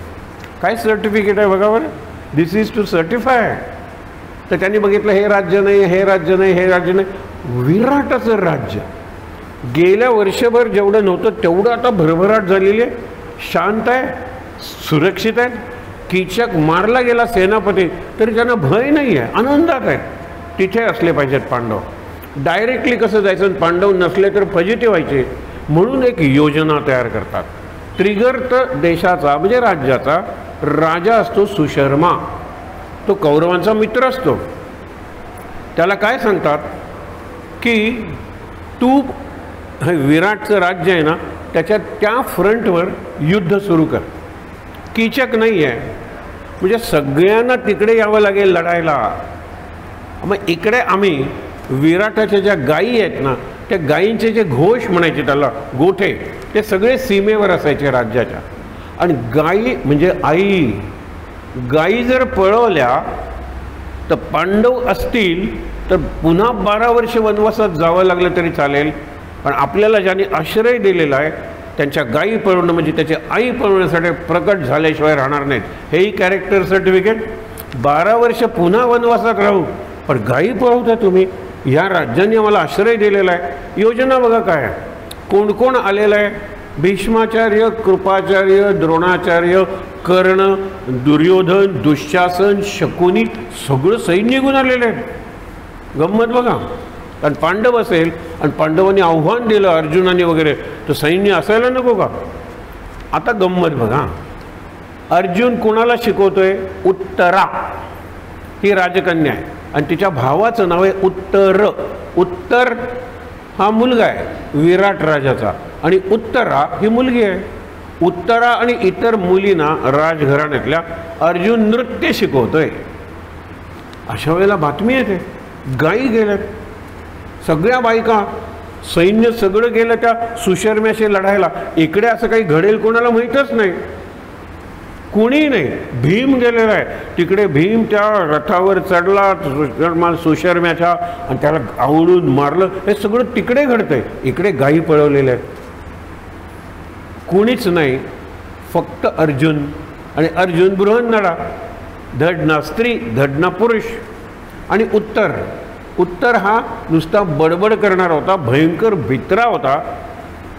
काय सर्टिफिकेट आहे बघा बरं, दिस इज टू सर्टिफाय. तर त्यांनी बघितलं, हे राज्य नाही, हे राज्य नाही, हे राज्य नाही. विराटाचं राज्य गेल्या वर्षभर जेवढं नव्हतं तेवढं आता भरभराट झालेली आहे, शांत आहे, सुरक्षित आहे. कीचक मारला गेला सेनापती तरी त्यांना भय नाही आहे, आनंदात आहेत. तिथे असले पाहिजेत पांडव. डायरेक्टली कसं जायचं, पांडव नसले तर फजिती व्हायचे. म्हणून एक योजना तयार करतात. त्रिगर्त देशाचा म्हणजे राज्याचा राजा असतो सुशर्मा, तो कौरवांचा मित्र असतो. त्याला काय सांगतात की तू विराटचं राज्य आहे ना, त्याच्यात त्या फ्रंटवर युद्ध सुरू कर. कीचक नाही आहे म्हणजे सगळ्यांना तिकडे यावं लागेल लढायला. मग इकडे आम्ही विराटाच्या ज्या गायी आहेत ना, त्या गायींचे जे घोष म्हणायचे त्याला गोठे, ते सगळे सीमेवर असायचे राज्याच्या. आणि गायी म्हणजे आई, गायी जर पळवल्या तर पांडव असतील तर पुन्हा 12 वर्ष वनवासात जावं लागलं तरी चालेल. पण आपल्याला ज्याने आश्रय दिलेला आहे त्यांच्या गायी पळवणं म्हणजे त्याची आई पळवण्यासाठी प्रकट झाल्याशिवाय राहणार नाहीत. हेही कॅरेक्टर सर्टिफिकेट. 12 वर्ष पुन्हा वनवासात राहू, पण गायी पळवता तुम्ही, या राज्याने आम्हाला आश्रय दिलेला आहे. योजना बघा काय, कोण कोण आलेलं आहे, भीष्माचार्य, कृपाचार्य, द्रोणाचार्य, कर्ण, दुर्योधन, दुःशासन, शकुनी सगळं सैन्य निघून आलेलं आहे. गंमत बघा. आणि पांडव असेल आणि पांडवांनी आव्हान दिलं अर्जुनाने वगैरे, तर सैन्य असायला नको का? आता गंमत बघा. अर्जुन कोणाला शिकवतोय? उत्तरा, ही राजकन्या आहे आणि तिच्या भावाचं नाव आहे उत्तर. उत्तर हा मुलगा आहे विराट राजाचा आणि उत्तरा ही मुलगी आहे. उत्तरा आणि इतर मुलींना राजघराण्यातल्या अर्जुन नृत्य शिकवतोय. अशा वेळेला बातमी येते गायी गेल्यात, सगळ्या बायका, सैन्य सगळं गेलं त्या सुशर्म्याशी लढायला. इकडे असं काही घडेल कोणाला माहीतच नाही, कुणी नाही. भीम गेलेला आहे तिकडे. भीम त्या रथावर चढला सुशर्म्याच्या आणि त्याला आवडून मारलं. हे सगळं तिकडे घडतंय. इकडे गायी पळवलेल्या आहेत, कुणीच नाही, फक्त अर्जुन. आणि अर्जुन बृहन्नळा, धड ना स्त्री धड ना पुरुष. आणि उत्तर हा नुसता बडबड करणारा होता, भयंकर भित्रा होता.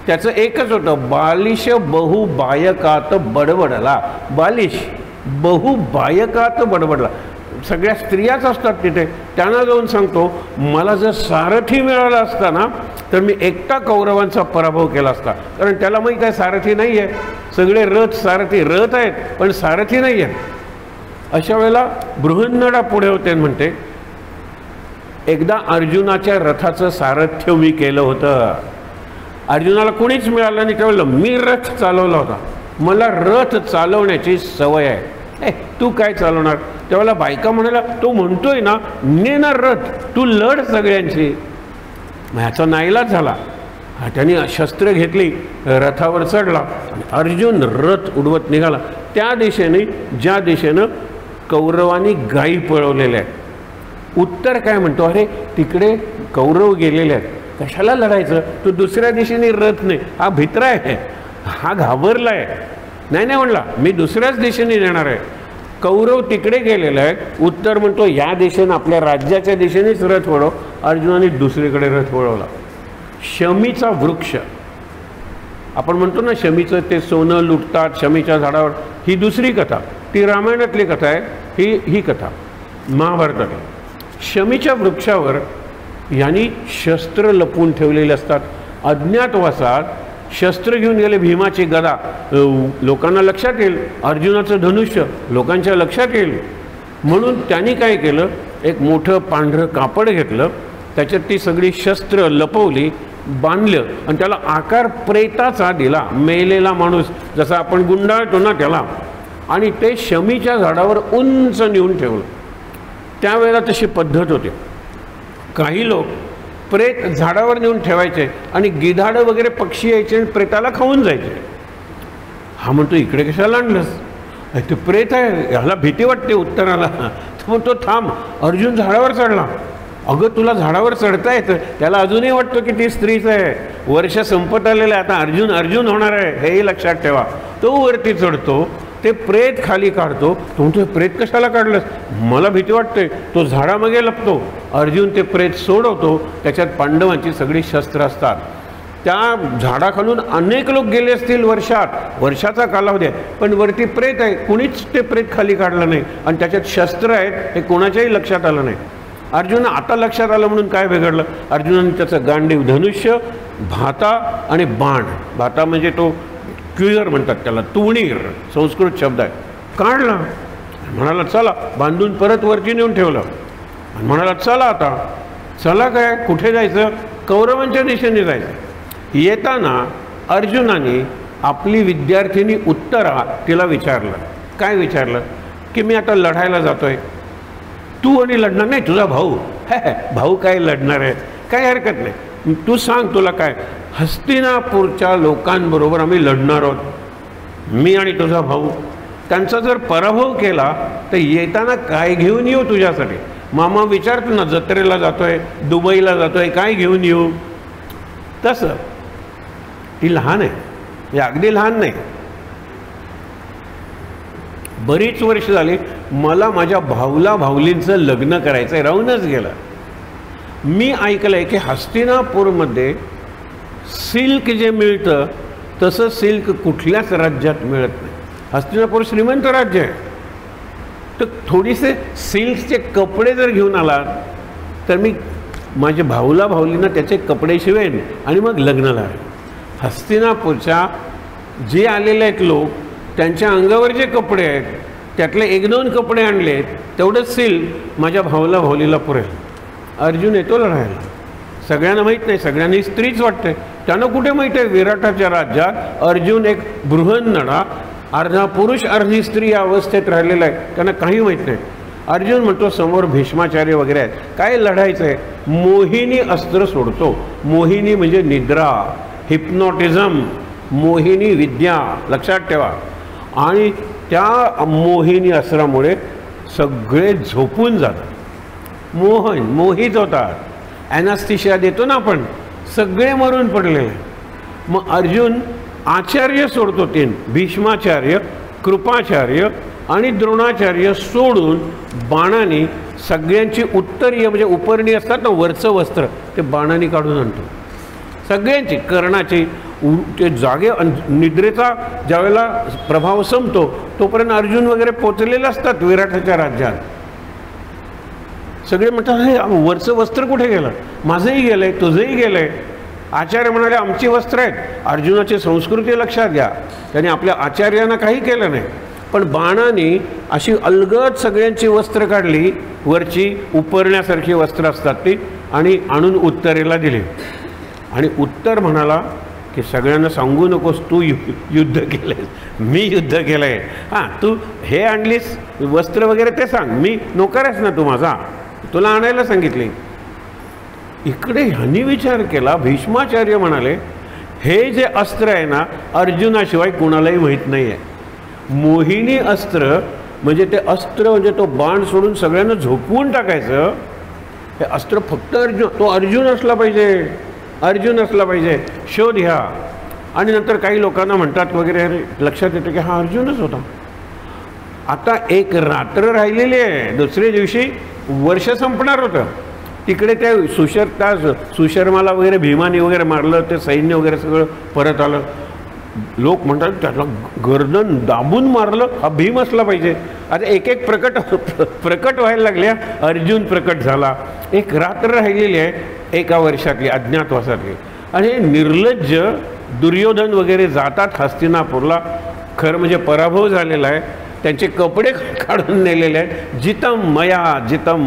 त्याचं एकच होतं, बालिश बहुबायकात बडबडला. बालिश बहुबायकात बडबडला. सगळ्या स्त्रियाच असतात तिथे. त्यांना जाऊन सांगतो, मला जर सारथी मिळाला असता ना तर मी एकटा कौरवांचा पराभव केला असता. कारण त्याला माहीत आहे सारथी नाही आहे, सगळे रथ सारथी रथ आहेत पण सारथी नाही आहे. अशा वेळेला बृहन्नळा पुढे होते आणि म्हणते, एकदा अर्जुनाच्या रथाचं सारथ्य मी केलं होतं. अर्जुनाला कोणीच मिळालं नाही त्यावेळेला मी रथ चालवला होता. मला रथ चालवण्याची सवय आहे. तू काय चालवणार? त्यावेळेला बायका म्हणाला, तो म्हणतोय ना ने ना रथ, तू लढ सगळ्यांची. ह्याचा नाईलाज झाला. त्याने शस्त्र घेतली, रथावर चढला आणि अर्जुन रथ उडवत निघाला त्या दिशेने ज्या दिशेनं कौरवांनी गायी पळवलेल्या आहेत. उत्तर काय म्हणतो, अरे तिकडे कौरव गेलेले आहेत, कशाला लढायचं? तो दुसऱ्या दिशेने रथ नाही. हा भित्रा आहे, हा घाबरला आहे. नाही म्हणला, मी दुसऱ्याच दिशेने नेणार आहे. कौरव तिकडे गेलेले आहेत. उत्तर म्हणतो, या दिशेनं आपल्या राज्याच्या दिशेनेच रथ वळव. अर्जुनाने दुसरीकडे रथ वळवला. शमीचा वृक्ष, आपण म्हणतो ना शमीचं ते सोनं लुटतात शमीच्या झाडावर, ही दुसरी कथा. ती रामायणातली कथा आहे. ही कथा महाभारतातली. शमीच्या वृक्षावर यांनी शस्त्र लपवून ठेवलेले असतात. अज्ञातवासात शस्त्र घेऊन गेले. भीमाची गदा लोकांना लक्षात येईल, अर्जुनाचं धनुष्य लोकांच्या लक्षात येईल म्हणून त्यांनी काय केलं, एक मोठं पांढरं कापड घेतलं, त्याच्यात ती सगळी शस्त्र लपवली, बांधलं आणि त्याला आकार प्रेताचा दिला. मेलेला माणूस जसा आपण गुंडाळतो ना त्याला. आणि ते शमीच्या झाडावर उंच नेऊन ठेवलं. त्यावेळेला तशी पद्धत होती. काही लोक प्रेत झाडावर नेऊन ठेवायचे आणि गिधाडं वगैरे पक्षी यायचे आणि प्रेताला खाऊन जायचे. हा म्हणतो, इकडे कशाला आणलंस? ते प्रेत आहे, ह्याला भीती वाटते उत्तराला. तो म्हणतो, थांब. अर्जुन झाडावर चढला. अगं तुला झाडावर चढता येतं? त्याला अजूनही वाटतं की ती स्त्रीच आहे. वर्ष संपत आलेलं आहे, आता अर्जुन होणार आहे, हेही लक्षात ठेवा. तो वरती चढतो, ते प्रेत खाली काढतो. तो म्हणतो, प्रेत कशाला काढलंस? मला भीती वाटते. तो झाडामागे लपतो. अर्जुन ते प्रेत सोडवतो. त्याच्यात पांडवांची सगळी शस्त्र असतात. त्या झाडाखालून अनेक लोक गेले असतील वर्षाचा कालावधी आहे, पण वरती प्रेत आहे. कुणीच ते प्रेत खाली काढलं नाही आणि त्याच्यात शस्त्र आहेत हे कोणाच्याही लक्षात आलं नाही. अर्जुन आता लक्षात आलं म्हणून काय बिघडलं? अर्जुनाने त्याचं गांडीव धनुष्य, भाता आणि बाण, भाता म्हणजे तो क्युयर म्हणतात त्याला, तुणीर संस्कृत शब्द आहे, काढला. म्हणाला चला, बांधून परत वरती नेऊन ठेवलं. म्हणाला चला आता. चला काय, कुठे जायचं? कौरवांच्या दिशेने जायचं. येताना अर्जुनाने आपली विद्यार्थिनी उत्तरा तिला विचारलं. काय विचारलं? की मी आता लढायला जातोय, तू आणि लढणार नाही, तुझा भाऊ. भाऊ काय लढणार आहे? काही हरकत नाही, तू सांग तुला काय. हस्तिनापूरच्या लोकांबरोबर आम्ही लढणार आहोत, मी आणि तुझा भाऊ. त्यांचा जर पराभव केला तर येताना काय घेऊन येऊ तुझ्यासाठी? मामा विचारतो ना, जत्रेला जातोय, दुबईला जातोय, काय घेऊन येऊ? तसं ती लहान आहे, हे अगदी लहान नाही. बरीच वर्ष झाली मला माझ्या भाऊलींचं लग्न करायचं आहे, राहूनच गेलं. मी ऐकलं आहे की हस्तिनापूरमध्ये सिल्क जे मिळतं तसं सिल्क कुठल्याच राज्यात मिळत नाही. हस्तिनापूर श्रीमंत राज्य आहे, तर थोडेसे सिल्कचे कपडे जर घेऊन आलात तर मी माझ्या भाऊलींना त्याचे कपडे शिवेन आणि मग लग्न लावेन. हस्तिनापूरच्या जे आलेले आहेत लोक, त्यांच्या अंगावर जे कपडे आहेत त्यातले 1-2 कपडे आणले, तेवढंच सिल्क माझ्या भाऊलीला पुरेल. अर्जुन येतो लढायला. सगळ्यांना माहीत नाही, सगळ्यांनी स्त्रीच वाटते. त्यांना कुठे माहीत आहे विराटाच्या राज्यात अर्जुन एक बृहन्नडा, अर्धा पुरुष अर्धी स्त्री या अवस्थेत राहिलेला आहे. त्यांना काही माहीत नाही. अर्जुन म्हणतो समोर भीष्माचार्य वगैरे आहेत, काय लढायचं आहे. मोहिनी अस्त्र सोडतो. मोहिनी म्हणजे निद्रा, हिप्नॉटिझम, मोहिनी विद्या, लक्षात ठेवा. आणि त्या मोहिनी अस्त्रामुळे सगळे झोपून जातात, मोहित होतात. ॲनास्थिशिया देतो ना आपण, सगळे मरून पडले. मग अर्जुन आचार्य सोडतो 3, भीष्माचार्य, कृपाचार्य आणि द्रोणाचार्य सोडून बाणाने सगळ्यांची उत्तरीय म्हणजे उपरणी असतात ना वरचं वस्त्र, ते बाणाने काढून आणतो. सगळ्यांची कर्णाची ते जागे निद्रेचा ज्यावेळेला प्रभाव संपतो तोपर्यंत अर्जुन वगैरे पोचलेले असतात विराटाच्या राज्यात. सगळे म्हणतात हे वरचं वस्त्र कुठे गेलं, माझंही गेलंय, तुझंही गेलंय. आचार्य म्हणाले आमची वस्त्र आहेत. अर्जुनाची संस्कृती लक्षात घ्या, त्याने आपल्या आचार्यांना काही केलं नाही, पण बाणाने अशी अलगद सगळ्यांची वस्त्र काढली, वरची उपरण्यासारखी वस्त्र असतात ती, आणि आणून उत्तरेला दिली. आणि उत्तर म्हणाला की सगळ्यांना सांगू नकोस तू युद्ध केलंयस, मी युद्ध केलंय. हां, तू हे आणलीस वस्त्र वगैरे ते सांग, मी नोकर आहेस ना तू माझा, तुला आणायला सांगितले. इकडे ह्यांनी विचार केला. भीष्माचार्य म्हणाले हे जे अस्त्र आहे ना अर्जुनाशिवाय कोणालाही माहीत नाही आहे. मोहिनी अस्त्र म्हणजे ते अस्त्र म्हणजे तो बाण सोडून सगळ्यांना झोपवून टाकायचं. हे अस्त्र फक्त तो अर्जुन असला पाहिजे, अर्जुन असला पाहिजे. शोध घ्या. आणि नंतर काही लोकांना म्हणतात वगैरे, लक्षात येतं की हा अर्जुनच होता. आता एक रात्र राहिलेली आहे, दुसऱ्या दिवशी वर्ष संपणार होतं. तिकडे त्या सुशर्माला वगैरे भीमाने वगैरे मारलं, ते सैन्य वगैरे सगळं परत आलं. लोक म्हणतात त्याला गर्दन दाबून मारलं, हा भीम असला पाहिजे. आता एक एक प्रकट व्हायला लागल्या. अर्जुन प्रकट झाला. एक रात्र राहिलेली आहे एका वर्षातली, अज्ञातवासातली. आणि हे निर्लज्ज दुर्योधन वगैरे जातात हस्तिनापूरला. खरं म्हणजे पराभव झालेला आहे, त्यांचे कपडे काढून नेलेले आहेत. जितम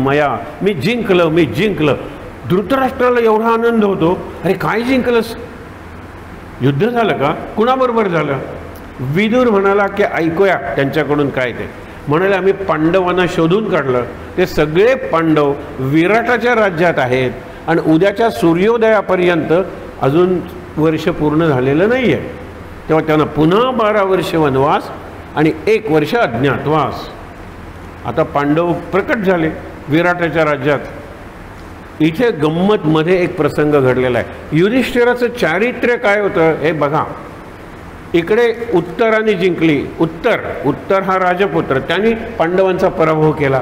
मया, मी जिंकलं. धृतराष्ट्राला एवढा आनंद होतो, अरे काय जिंकलंस, युद्ध झालं का, कुणाबरोबर झालं. विदुर म्हणाला की ऐकूया त्यांच्याकडून काय ते. म्हणाले आम्ही पांडवांना शोधून काढलं, ते सगळे पांडव विराटाच्या राज्यात आहेत आणि उद्याच्या सूर्योदयापर्यंत अजून वर्ष पूर्ण झालेलं नाही आहे. तेव्हा त्यांना पुन्हा 12 वर्ष वनवास आणि 1 वर्ष अज्ञातवास. आता पांडव प्रकट झाले विराटाच्या राज्यात. इथे गंमतमध्ये एक प्रसंग घडलेला आहे. युधिष्ठिराचं चारित्र्य काय होतं हे बघा. इकडे उत्तराने जिंकली. उत्तर हा राजपुत्र, त्यांनी पांडवांचा पराभव केला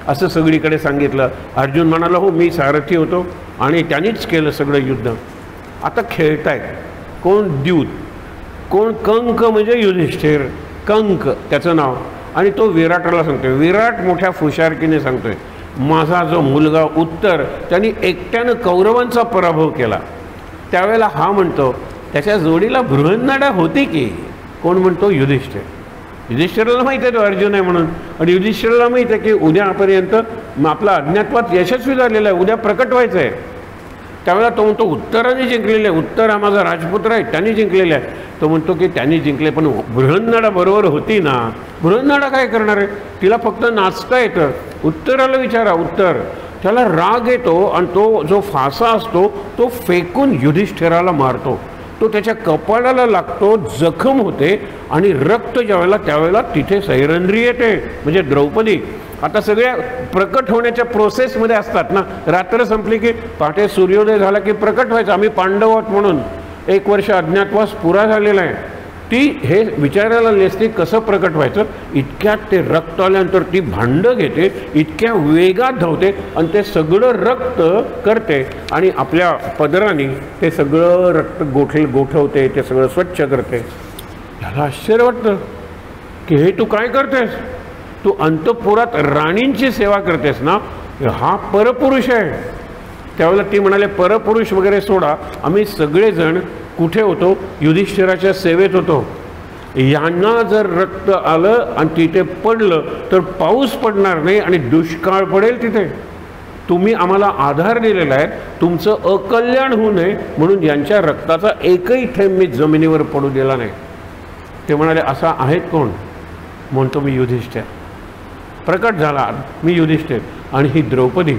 असं सगळीकडे सांगितलं. अर्जुन म्हणाला हो मी सारथी होतो आणि त्यांनीच केलं सगळं युद्ध. आता खेळतायत. कोण द्यूत, कोण कंक म्हणजे युधिष्ठिर, कंक त्याचं नाव. आणि तो विराटाला सांगतोय. विराट मोठ्या फुशारकीने सांगतोय माझा जो मुलगा उत्तर त्यांनी एकट्यानं कौरवांचा पराभव केला. त्यावेळेला हा म्हणतो त्याच्या जोडीला बृहन्नडा होती की. कोण म्हणतो युधिष्ठिर. युधिष्ठिराला माहीत आहे तो अर्जुन आहे म्हणून, आणि युधिष्ठिराला माहीत आहे की उद्यापर्यंत आपला अज्ञातवास यशस्वी झालेला आहे, उद्या प्रकट व्हायचं आहे. त्यावेळेला तो म्हणतो उत्तराने जिंकलेले आहे, उत्तर हा माझा राजपुत्र आहे त्यांनी जिंकलेले आहे. तो म्हणतो की त्यांनी जिंकले पण बृहन्नडा बरोबर होती ना. बृहन्नडा काय करणार आहे, तिला फक्त नाचता येतं. उत्तराला विचारा. उत्तर त्याला राग येतो आणि तो जो फासा असतो तो फेकून युधिष्ठिराला मारतो. तो त्याच्या कपाळाला लागतो, जखम होते आणि रक्त ज्यावेळेला त्यावेळेला तिथे सैरंध्री येते म्हणजे द्रौपदी. आता सगळ्या प्रकट होण्याच्या प्रोसेसमध्ये असतात ना. रात्र संपली की पहाटे सूर्योदय झाला की प्रकट व्हायचं. आम्ही पांडव आहोत म्हणून 1 वर्ष अज्ञातवास पुरा झालेला आहे. ती हे विचारायला लेसते कसं प्रकट व्हायचं. इतक्यात ते रक्त आल्यानंतर ती भांडं घेते, इतक्या वेगात धावते आणि ते सगळं रक्त करते आणि आपल्या पदराने ते सगळं रक्त गोठवते, ते सगळं स्वच्छ करते. त्याला आश्चर्य वाटतं की हे तू काय करतेस? तू अंतःपुरात राणींची सेवा करतेस ना, हा परपुरुष आहे. त्यावेळेला ती म्हणाले, परपुरुष वगैरे सोडा, आम्ही सगळेजण कुठे होतो? युधिष्ठिराच्या सेवेत होतो. यांना जर रक्त आलं आणि तिथे पडलं तर पाऊस पडणार नाही आणि दुष्काळ पडेल तिथे. तुम्ही आम्हाला आधार दिलेला आहे, तुमचं अकल्याण होऊ नये म्हणून यांच्या रक्ताचा एकही थेंब मी जमिनीवर पडू दिला नाही. ते म्हणाले, असा आहेत कोण? म्हणतो, मी युधिष्ठिर. प्रकट झाला, मी युधिष्ठिर. आणि ही द्रौपदी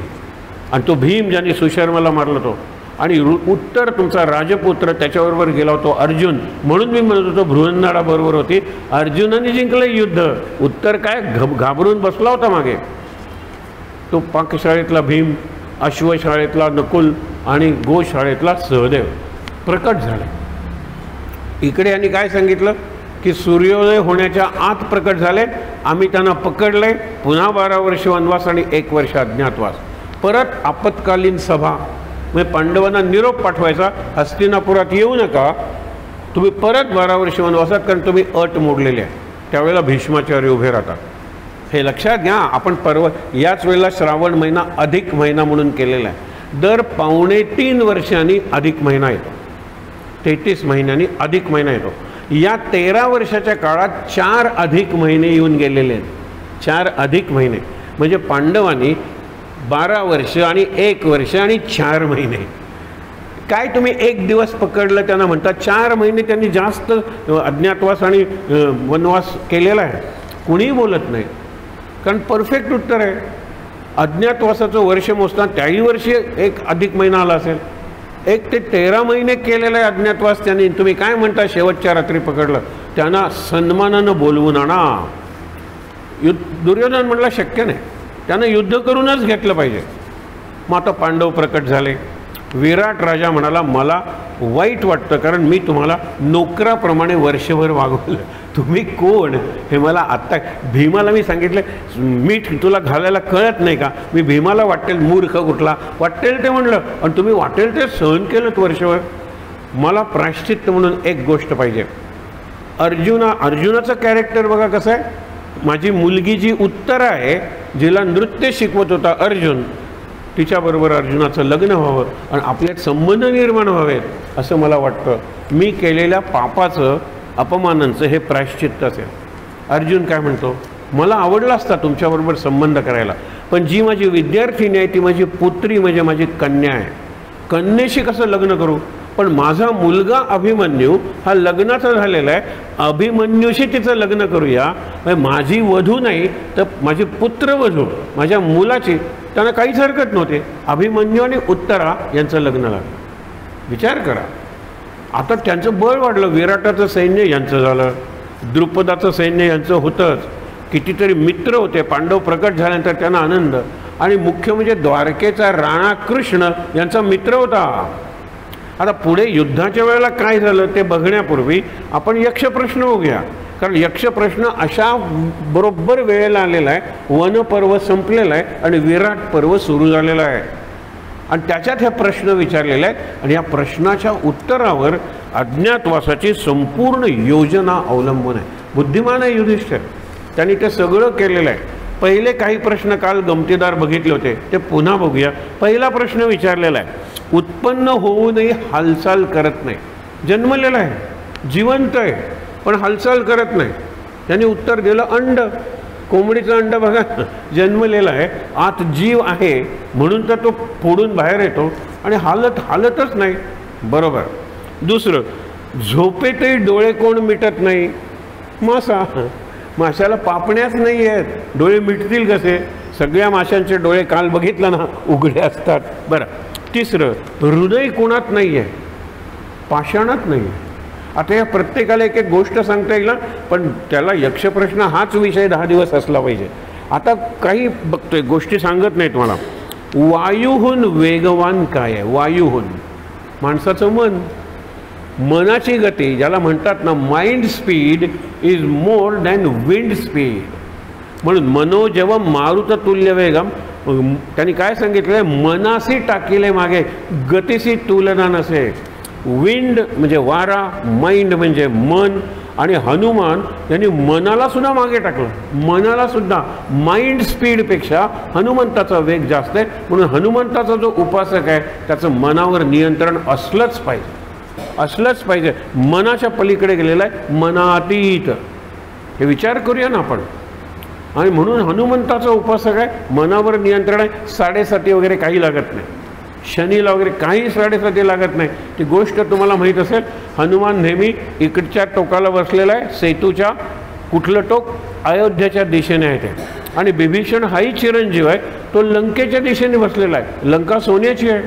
आणि तो भीम ज्याने सुशर्माला मारला तो, आणि उत्तर तुमचा राजपुत्र त्याच्याबरोबर गेला होतो अर्जुन. म्हणून मी म्हणत होतो बृहन्नाडा बरोबर होती, अर्जुनाने जिंकलं युद्ध. उत्तर काय घाबरून बसला होता मागे. तो पाकशाळेतला भीम, अश्वशाळेतला नकुल आणि गोशाळेतला सहदेव प्रकट झाले. इकडे यांनी काय सांगितलं की सूर्योदय होण्याच्या आत प्रकट झाले. आम्ही त्यांना पकडले. पुन्हा 12 वर्ष वनवास आणि 1 वर्ष अज्ञातवास. परत आपत्कालीन सभा, म्हणजे पांडवांना निरोप पाठवायचा, हस्तिनापुरात येऊ नका, तुम्ही परत 12 वर्ष वनवासात, कारण तुम्ही अट मोडलेली आहे. त्यावेळेला भीष्माचार्य उभे राहतात. हे लक्षात घ्या. आपण याच वेळेला श्रावण महिना अधिक महिना म्हणून केलेला आहे. दर 2.25 वर्षांनी अधिक महिना येतो. 33 महिन्यांनी अधिक महिना येतो. या 13 वर्षाच्या काळात 4 अधिक महिने येऊन गेलेले आहेत. 4 अधिक महिने म्हणजे पांडवांनी 12 वर्ष आणि 1 वर्ष आणि 4 महिने. काय तुम्ही 1 दिवस पकडलं त्यांना म्हणतात 4 महिने त्यांनी जास्त अज्ञातवास आणि वनवास केलेला आहे. कुणीही बोलत नाही, कारण परफेक्ट उत्तर आहे. अज्ञातवासाचं वर्ष मोजताना त्याही वर्षी 1 अधिक महिना आला असेल. 1 ते 13 महिने केलेला आहे अज्ञातवास त्यांनी. तुम्ही काय म्हणता शेवटच्या रात्री पकडलं? त्यांना सन्मानानं बोलवून आणा. दुर्योधन म्हणला शक्य नाही, त्यानं युद्ध करूनच घेतलं पाहिजे. मग आता पांडव प्रकट झाले. विराट राजा म्हणाला, मला वाईट वाटतं, कारण मी तुम्हाला नोकराप्रमाणे वर्षभर वागवलं. तुम्ही कोण हे मला आत्ता. भीमाला मी सांगितलं, मीठ तुला घालायला कळत नाही का? मी भीमाला वाटेल मूर्ख कुठला, वाटेल ते म्हणलं, आणि तुम्ही वाटेल ते सहन केलं वर्षभर. मला प्रायश्चित्त म्हणून एक गोष्ट पाहिजे. अर्जुनाचं कॅरेक्टर बघा कसं आहे. माझी मुलगी जी उत्तरा आहे, जिला नृत्य शिकवत होता अर्जुन, तिच्याबरोबर अर्जुनाचं लग्न व्हावं आणि आपल्यात संबंध निर्माण व्हावेत असं मला वाटतं. मी केलेल्या पापाचं, अपमानांचं हे प्रायश्चित्त असेल. अर्जुन काय म्हणतो, मला आवडला असता तुमच्याबरोबर संबंध करायला, पण जी माझी विद्यार्थिनी आहे ती माझी पुत्री, म्हणजे माझी कन्या आहे. कन्येशी कसं लग्न करू? पण माझा मुलगा अभिमन्यू हा लग्नाचा झालेला आहे, अभिमन्यूशी तिचं लग्न करूया. माझी वधू नाही तर माझी पुत्रवधू, माझ्या मुलाची, त्यांना काहीच हरकत नव्हते. अभिमन्यू आणि उत्तरा यांचं लग्न लागलं. विचार करा. आता त्यांचं बळ वाढलं. विराटाचं सैन्य यांचं झालं, द्रुपदाचं सैन्य यांचं होतंच. कितीतरी मित्र होते. पांडव प्रकट झाल्यानंतर त्यांना आनंद. आणि मुख्य म्हणजे द्वारकेचा राणा कृष्ण यांचा मित्र होता. आता पुढे युद्धाच्या वेळेला काय झालं ते बघण्यापूर्वी आपण यक्ष प्रश्न बघूया. कारण यक्ष प्रश्न अशा बरोबर वेळेला आलेला आहे. वनपर्व संपलेला आहे आणि विराट पर्व सुरू झालेला आहे, आणि त्याच्यात हे प्रश्न विचारलेले आहेत. आणि या प्रश्नाच्या उत्तरावर अज्ञातवासाची संपूर्ण योजना अवलंबून आहे. बुद्धिमान आहे युधिष्ठिर, त्यांनी ते सगळं केलेलं आहे. पहिले काही प्रश्न काल गमतीदार बघितले होते, ते पुन्हा बघूया. पहिला प्रश्न विचारलेला आहे, उत्पन्न होऊनही हालचाल करत नाही. जन्मलेला आहे, जिवंत आहे, पण हालचाल करत नाही. त्यांनी उत्तर दिलं, अंड. कोंबडीचं अंड बघा, जन्मलेलं आहे, आत जीव आहे म्हणून तर तो फोडून बाहेर येतो आणि हालतच नाही. बरोबर. दुसरं, झोपेतही डोळे कोण मिटत नाही? मासा. माशाला पापण्याच नाही आहेत, डोळे मिटतील कसे? सगळ्या माशांचे डोळे काल बघितलं ना उघडे असतात. बरं. तिसरं, हृदय कोणात नाही आहे, पाषाणात नाही आहे. आता या प्रत्येकाला एक एक गोष्ट सांगता येईल ना, पण त्याला यक्षप्रश्न हाच विषय 10 दिवस असला पाहिजे. आता काही बघतोय, गोष्टी सांगत नाहीत मला. वायूहून वेगवान काय आहे? वायूहून माणसाचं मन. मनाची गती ज्याला म्हणतात ना, mind speed is more than wind speed. म्हणून मनो जेव्हा मारुत तुल्य वेगम, त्यांनी काय सांगितलं, मनासी टाकिले मागे गतीशी तुलना नसे. विंड म्हणजे वारा, माइंड म्हणजे मन, आणि हनुमान यांनी मनाला सुद्धा मागे टाकलं. मनाला सुद्धा माइंड स्पीडपेक्षा हनुमंताचा वेग जास्त आहे. म्हणून हनुमंताचा जो उपासक आहे त्याचं मनावर नियंत्रण असलंच पाहिजे. मनाच्या पलीकडे गेलेला आहे, मनातीत. हे विचार करूया ना आपण. आणि म्हणून हनुमंताचा उपासक आहे, मनावर नियंत्रण आहे. 7.5 वगैरे काही लागत नाही, शनीला वगैरे काही 7.5 लागत नाही. ती गोष्ट तुम्हाला माहीत असेल. हनुमान नेहमी इकडच्या टोकाला बसलेला आहे, सेतूच्या. कुठलं टोक? अयोध्याच्या दिशेने आहे ते. आणि बिभीषण हाही चिरंजीव आहे, तो लंकेच्या दिशेने बसलेला आहे. लंका सोन्याची आहे,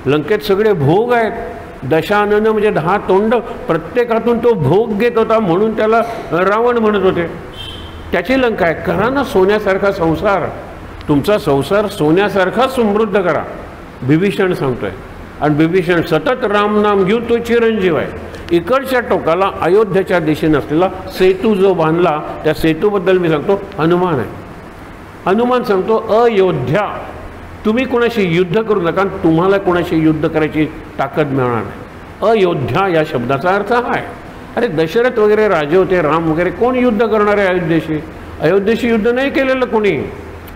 लंकेत सगळे भोग आहेत. दशानन म्हणजे 10 तोंड, प्रत्येकातून तो भोग घेत होता, म्हणून त्याला रावण म्हणत होते. त्याची लंका आहे. करा ना सोन्यासारखा संसार, तुमचा संसार सोन्यासारखा समृद्ध करा, बिभीषण सांगतोय. आणि बिभीषण सतत राम नाम घेऊन तो चिरंजीव आहे. इकडच्या टोकाला अयोध्येच्या दिशेने असलेला सेतू जो बांधला, त्या सेतूबद्दल मी सांगतो, हनुमान आहे. हनुमान सांगतो, अयोध्या, तुम्ही कोणाशी युद्ध करू नका, तुम्हाला कोणाशी युद्ध करायची ताकद मिळणार नाही. अयोध्या या शब्दाचा अर्थ हा आहे. अरे दशरथ वगैरे राजे होते, राम वगैरे, कोण युद्ध करणार आहे अयोध्येशी? अयोध्येशी युद्ध नाही केलेलं कोणी.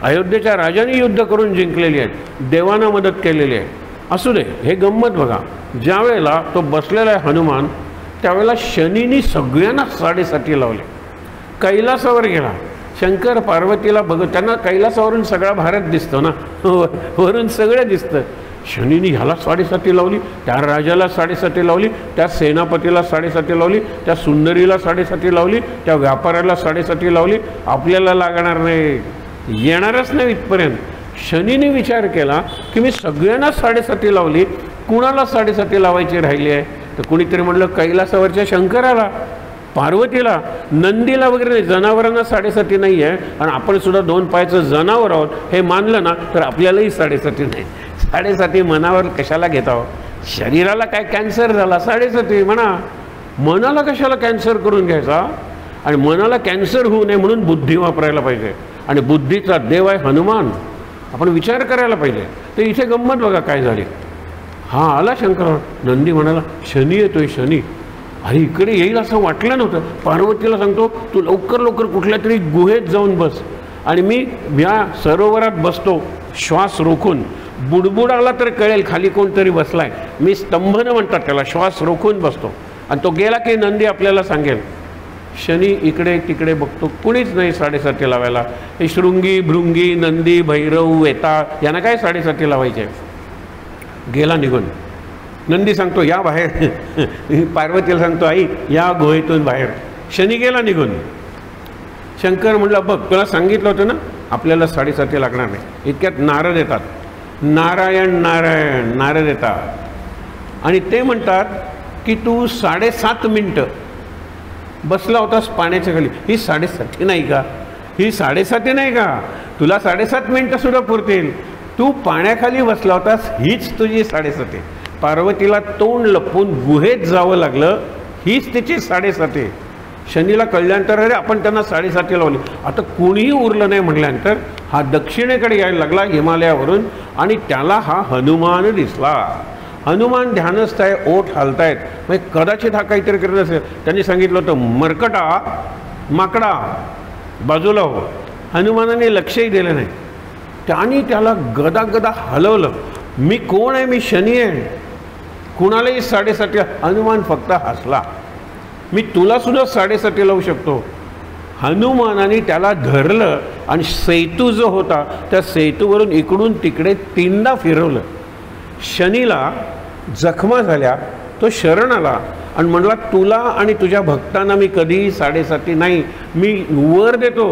अयोध्येच्या राजांनी युद्ध करून जिंकलेली आहेत, देवांना मदत केलेली आहे. असू दे, हे गंमत बघा. ज्या वेळेला तो बसलेला आहे हनुमान, त्यावेळेला शनीनी सगळ्यांना 7.5 लावले. कैलासावर गेला, शंकर पार्वतीला बघत, त्यांना कैलासावरून सगळा भारत दिसतो ना, वरून सगळं दिसतं. शनीनी ह्याला 7.5 लावली, त्या राजाला 7.5 लावली, त्या सेनापतीला 7.5 लावली, त्या सुंदरीला 7.5 लावली, त्या व्यापाऱ्याला 7.5 लावली. आपल्याला लागणार नाही, येणारच नाही इथपर्यंत. शनीने विचार केला की मी सगळ्यांना 7.5 लावली, कुणाला 7.5 लावायची राहिली आहे? तर कुणीतरी म्हणलं कैलासावरच्या शंकराला, पार्वतीला, नंदीला वगैरे नाही, जनावरांना 7.5 नाही आहे. आणि आपण सुद्धा 2 पायाचं जनावर आहोत हे मानलं ना, तर आपल्यालाही 7.5 नाही. 7.5 मनावर कशाला घेता? शरीराला काय कॅन्सर झाला, 7.5 म्हणा. मनाला कशाला कॅन्सर करून घ्यायचा? आणि मनाला कॅन्सर होऊ नये म्हणून बुद्धी वापरायला पाहिजे. आणि बुद्धीचा देव आहे हनुमान. आपण विचार करायला पाहिजे. तर इथे गंमत बघा काय झाली. हा आला शंकर, नंदी म्हणाला शनी येतोय, शनी. अरे इकडे येईल असं वाटलं नव्हतं. पार्वतीला सांगतो तू लवकर लवकर कुठल्या तरी गुहेत जाऊन बस, आणि मी या सरोवरात बसतो श्वास रोखून. बुडबुड आला तर कळेल खाली कोणतरी बसलाय. मी स्तंभन म्हणतात त्याला, श्वास रोखून बसतो. आणि तो गेला की नंदी आपल्याला सांगेल. शनी इकडे तिकडे बघतो, कुणीच नाही 7.5 लावायला. हे शृंगी भृंगी नंदी भैरव वेता यांना काय 7.5 लावायचे? गेला निघून. नंदी सांगतो या बाहेर, पार्वतीला सांगतो आई या गुहेतून बाहेर. शनी गेला निघून. शंकर म्हणला बघ तुला सांगितलं होतं ना आपल्याला 7.5 लागणार नाही. इतक्यात नारद येतात. नारायण नारायण नारद येतात आणि ते म्हणतात की तू 7.5 मिनिटं बसला होतास पाण्याच्या खाली. ही 7.5 नाही का? ही 7.5 नाही का? तुला 7.5 मिनिटं सुद्धा पुरतील. तू पाण्याखाली बसला होतास, हीच तुझी 7.5. पार्वतीला तोंड लपवून गुहेत जावं लागलं, हीच तिची 7.5. शनीला कळल्यानंतर अरे आपण त्यांना 7.5 लावली. आता कोणीही उरलं नाही म्हटल्यानंतर हा दक्षिणेकडे यायला लागला हिमालयावरून, आणि त्याला हा हनुमान दिसला. हनुमान ध्यानस्थ आहे, ओठ हालतायत, म्हणजे कदाचित हा काहीतरी करत असेल. त्यांनी सांगितलं होतं मरकटा माकडा बाजूला हो. हनुमानाने लक्षही दिलं नाही. त्याने त्याला गदा गदा हलवलं. मी कोण आहे? मी शनी आहे. कुणालाही 7.5. हनुमान फक्त हसला. मी तुला सुद्धा 7.5 लावू शकतो. हनुमानाने त्याला धरलं आणि सेतू जो होता त्या सेतूवरून इकडून तिकडे 3दा फिरवलं. शनीला जखमा झाल्या, तो शरण आला आणि म्हणला तुला आणि तुझ्या भक्तांना मी कधीही 7.5 नाही, मी वर देतो.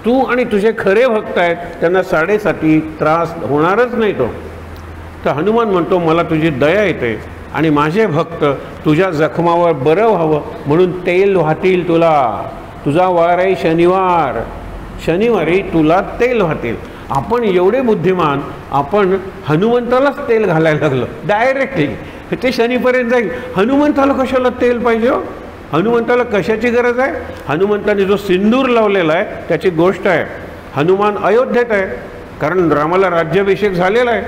तू आणि तुझे खरे भक्त आहेत त्यांना 7.5 त्रास होणारच नाही. तो तर हनुमान म्हणतो मला तुझी दया येते आणि माझे भक्त तुझ्या जखमावर बरं व्हावं म्हणून तेल वाहतील तुला. तुझा वार आहे शनिवार, शनिवारी तुला तेल वाहतील. आपण एवढे बुद्धिमान, आपण हनुमंतालाच तेल घालायला लागलो डायरेक्टली. ते शनीपर्यंत जाईल. हनुमंताला कशाला तेल पाहिजे हो? हनुमंताला कशाची गरज आहे? हनुमंताने जो सिंदूर लावलेला आहे त्याची गोष्ट आहे. हनुमान अयोध्येत आहे कारण रामाला राज्याभिषेक झालेला आहे.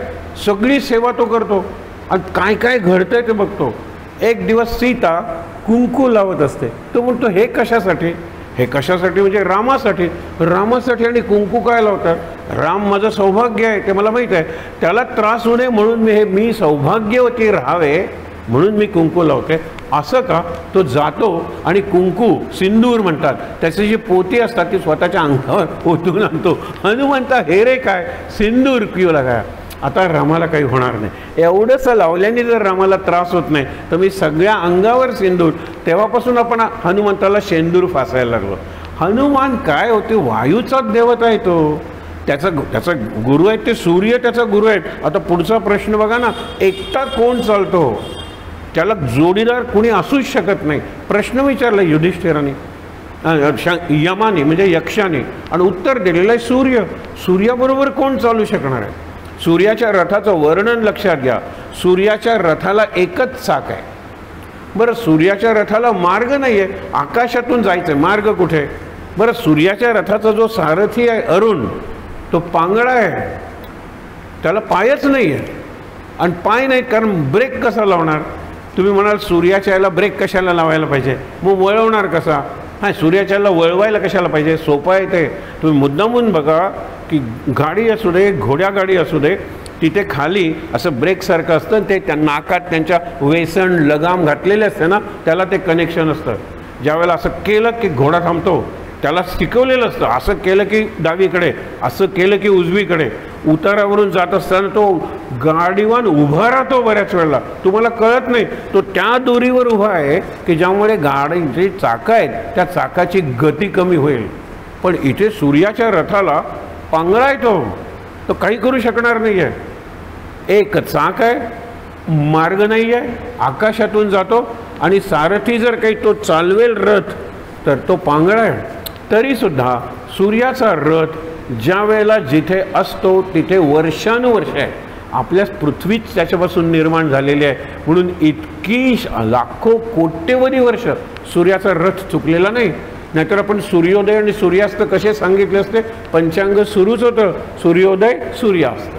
सगळी सेवा तो करतो आणि काय काय घडतंय ते बघतो. एक दिवस सीता कुंकू लावत असते. तो म्हणतो हे कशासाठी? हे कशासाठी म्हणजे रामासाठी. रामासाठी. आणि कुंकू काय लावतात? राम माझं सौभाग्य आहे ते मला माहीत आहे, त्याला त्रास होऊ नये म्हणून मी सौभाग्यवती राहावे म्हणून मी कुंकू लावते. असं का? तो जातो आणि कुंकू सिंदूर म्हणतात त्याची जी पोती असतात ती स्वतःच्या अंगावर ओतून आणतो. हनुमंता हे रे काय सिंदूर क्यों लगाया? आता रामाला काही होणार नाही. एवढंसं लावल्याने जर रामाला त्रास होत नाही तर मी सगळ्या अंगावर सिंदूर. तेव्हापासून आपण हनुमंताला शेंदूर फासायला लागलो. हनुमान काय होते? वायूचाच देवता आहे तो. त्याचा गुरु आहे ते सूर्य, त्याचा गुरु आहे. आता पुढचा प्रश्न बघा ना, एकटा कोण चालतो? त्याला जोडीदार कोणी असूच शकत नाही. प्रश्न विचारला युधिष्ठिराने, यमाने म्हणजे यक्षाने, आणि उत्तर दिलेलं आहे सूर्य. सूर्याबरोबर कोण चालू शकणार आहे? सूर्याच्या रथाचं वर्णन लक्षात घ्या. सूर्याच्या रथाला एकच चाक आहे. बरं, सूर्याच्या रथाला मार्ग नाही आहे, आकाशातून जायचं आहे, मार्ग कुठे? बरं, सूर्याच्या रथाचा जो सारथी आहे अरुण, तो पांगळा आहे, त्याला पायच नाही आहे. आणि पाय नाहीत कारण ब्रेक कसा लावणार? तुम्ही म्हणाल सूर्याच्या याला ब्रेक कशाला लावायला पाहिजे, मग वळवणार कसा? हां, सूर्याच्या याला वळवायला कशाला पाहिजे? सोपं आहे ते. तुम्ही मुद्दामून बघा की गाडी असू दे, घोड्या गाडी असू दे, तिथे खाली असं ब्रेकसारखं असतं. ते त्या नाकात त्यांच्या वेसण लगाम घातलेले असते ना, त्याला ते कनेक्शन असतं. ज्यावेळेला असं केलं की घोडा थांबतो, त्याला शिकवलेलं असतं. असं केलं की डावीकडे, असं केलं की उजवीकडे. उतारावरून जात असताना तो गाडीवान उभा राहतो बऱ्याच वेळेला, तुम्हाला कळत नाही. तो त्या दोरीवर उभा आहे की ज्यामुळे गाडीची चाकं आहेत त्या चाकाची गती कमी होईल. पण इथे सूर्याच्या रथाला पांगळा आहे, तो काही करू शकणार नाही आहे. एक चाक आहे, मार्ग नाही आहे, आकाशातून जातो, आणि सारथी जर काही तो चालवेल रथ तर तो पांगळा आहे. तरीसुद्धा सूर्याचा रथ ज्या वेळेला जिथे असतो तिथे वर्षानुवर्ष आहे. आपल्या पृथ्वीच त्याच्यापासून निर्माण झालेली आहे, म्हणून इतकी लाखो कोट्यवधी वर्ष सूर्याचा रथ चुकलेला नाही. नाहीतर आपण सूर्योदय आणि सूर्यास्त कसे सांगितले असते? पंचांग सुरूच होतं, सूर्योदय सूर्यास्त,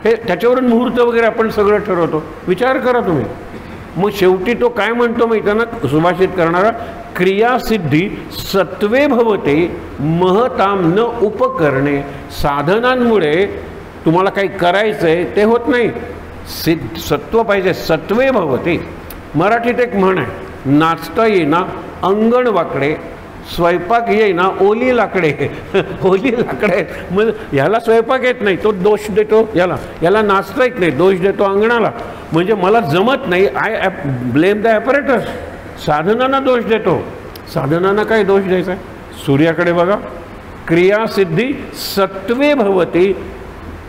हे त्याच्यावरून मुहूर्त वगैरे आपण सगळं ठरवतो. विचार करा तुम्ही. मग शेवटी तो काय म्हणतो माहिती ना सुभाषित करणारा? क्रियासिद्धी सत्वे भवते महताम न उपकरणे. साधनांमुळे तुम्हाला काही करायचं आहे ते होत नाही, सत्व पाहिजे. सत्वे भवते. मराठीत एक म्हण आहे, नाचता येईना अंगण वाकडे, स्वयंपाक येईना ओली लाकडे. ओली लाकडे मग ह्याला स्वयंपाक येत नाही, तो दोष देतो याला नाचता येत नाही, दोष देतो अंगणाला. म्हणजे मला जमत नाही, आय ब्लेम द ॲपरेटस. साधनांना दोष देतो. साधनांना काय दोष द्यायचा आहे? सूर्याकडे बघा. क्रियासिद्धी सत्वे भवती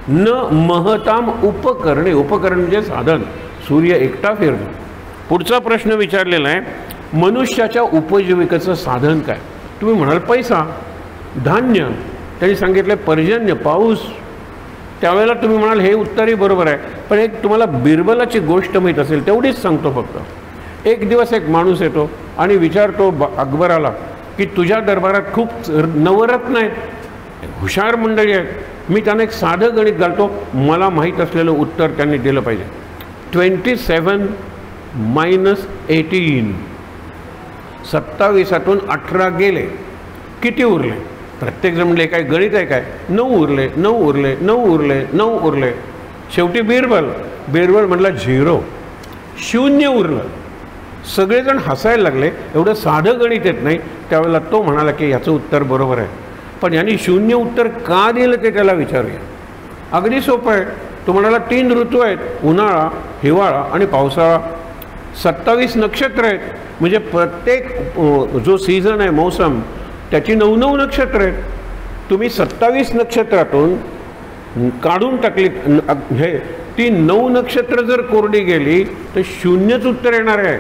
न महताम उपकरणे. उपकरण म्हणजे साधन. सूर्य एकटा फिरतो. पुढचा प्रश्न विचारलेला आहे, मनुष्याच्या उपजीविकेचं साधन काय? तुम्ही म्हणाल पैसा, धान्य. त्यांनी सांगितलं पर्जन्य, पाऊस. त्यावेळेला तुम्ही म्हणाल हे उत्तरही बरोबर आहे. पण एक तुम्हाला बिरबलाची गोष्ट माहीत असेल तेवढीच सांगतो फक्त. एक दिवस एक माणूस येतो आणि विचारतो अकबराला की तुझ्या दरबारात खूप नवरत्न आहेत, हुशार मंडळी आहेत, मी त्यांना एक साधं गणित घालतो, मला माहीत असलेलं उत्तर त्यांनी दिलं पाहिजे. 27 - 18, 27तून 18 गेले, किती उरले? प्रत्येकजण म्हणले काय गणित आहे काय? 9 उरले, 9 उरले, 9 उरले, 9 उरले. शेवटी बिरबल म्हणला 0, 0 उरलं. सगळेजण हसायला लागले, एवढं साधं गणित येत नाही. त्यावेळेला तो म्हणाला की याचं उत्तर बरोबर आहे, पण यांनी 0 उत्तर का दिलं ते त्याला विचारूया. अगदी सोपं आहे. तो म्हणाला 3 ऋतू आहेत, उन्हाळा, हिवाळा आणि पावसाळा. 27 नक्षत्र आहेत, म्हणजे प्रत्येक जो सीझन आहे, मौसम, त्याची 9 नक्षत्र आहेत. तुम्ही 27 नक्षत्रातून काढून टाकली हे ती 9 नक्षत्र जर कोरडी गेली तर 0च उत्तर येणार आहे.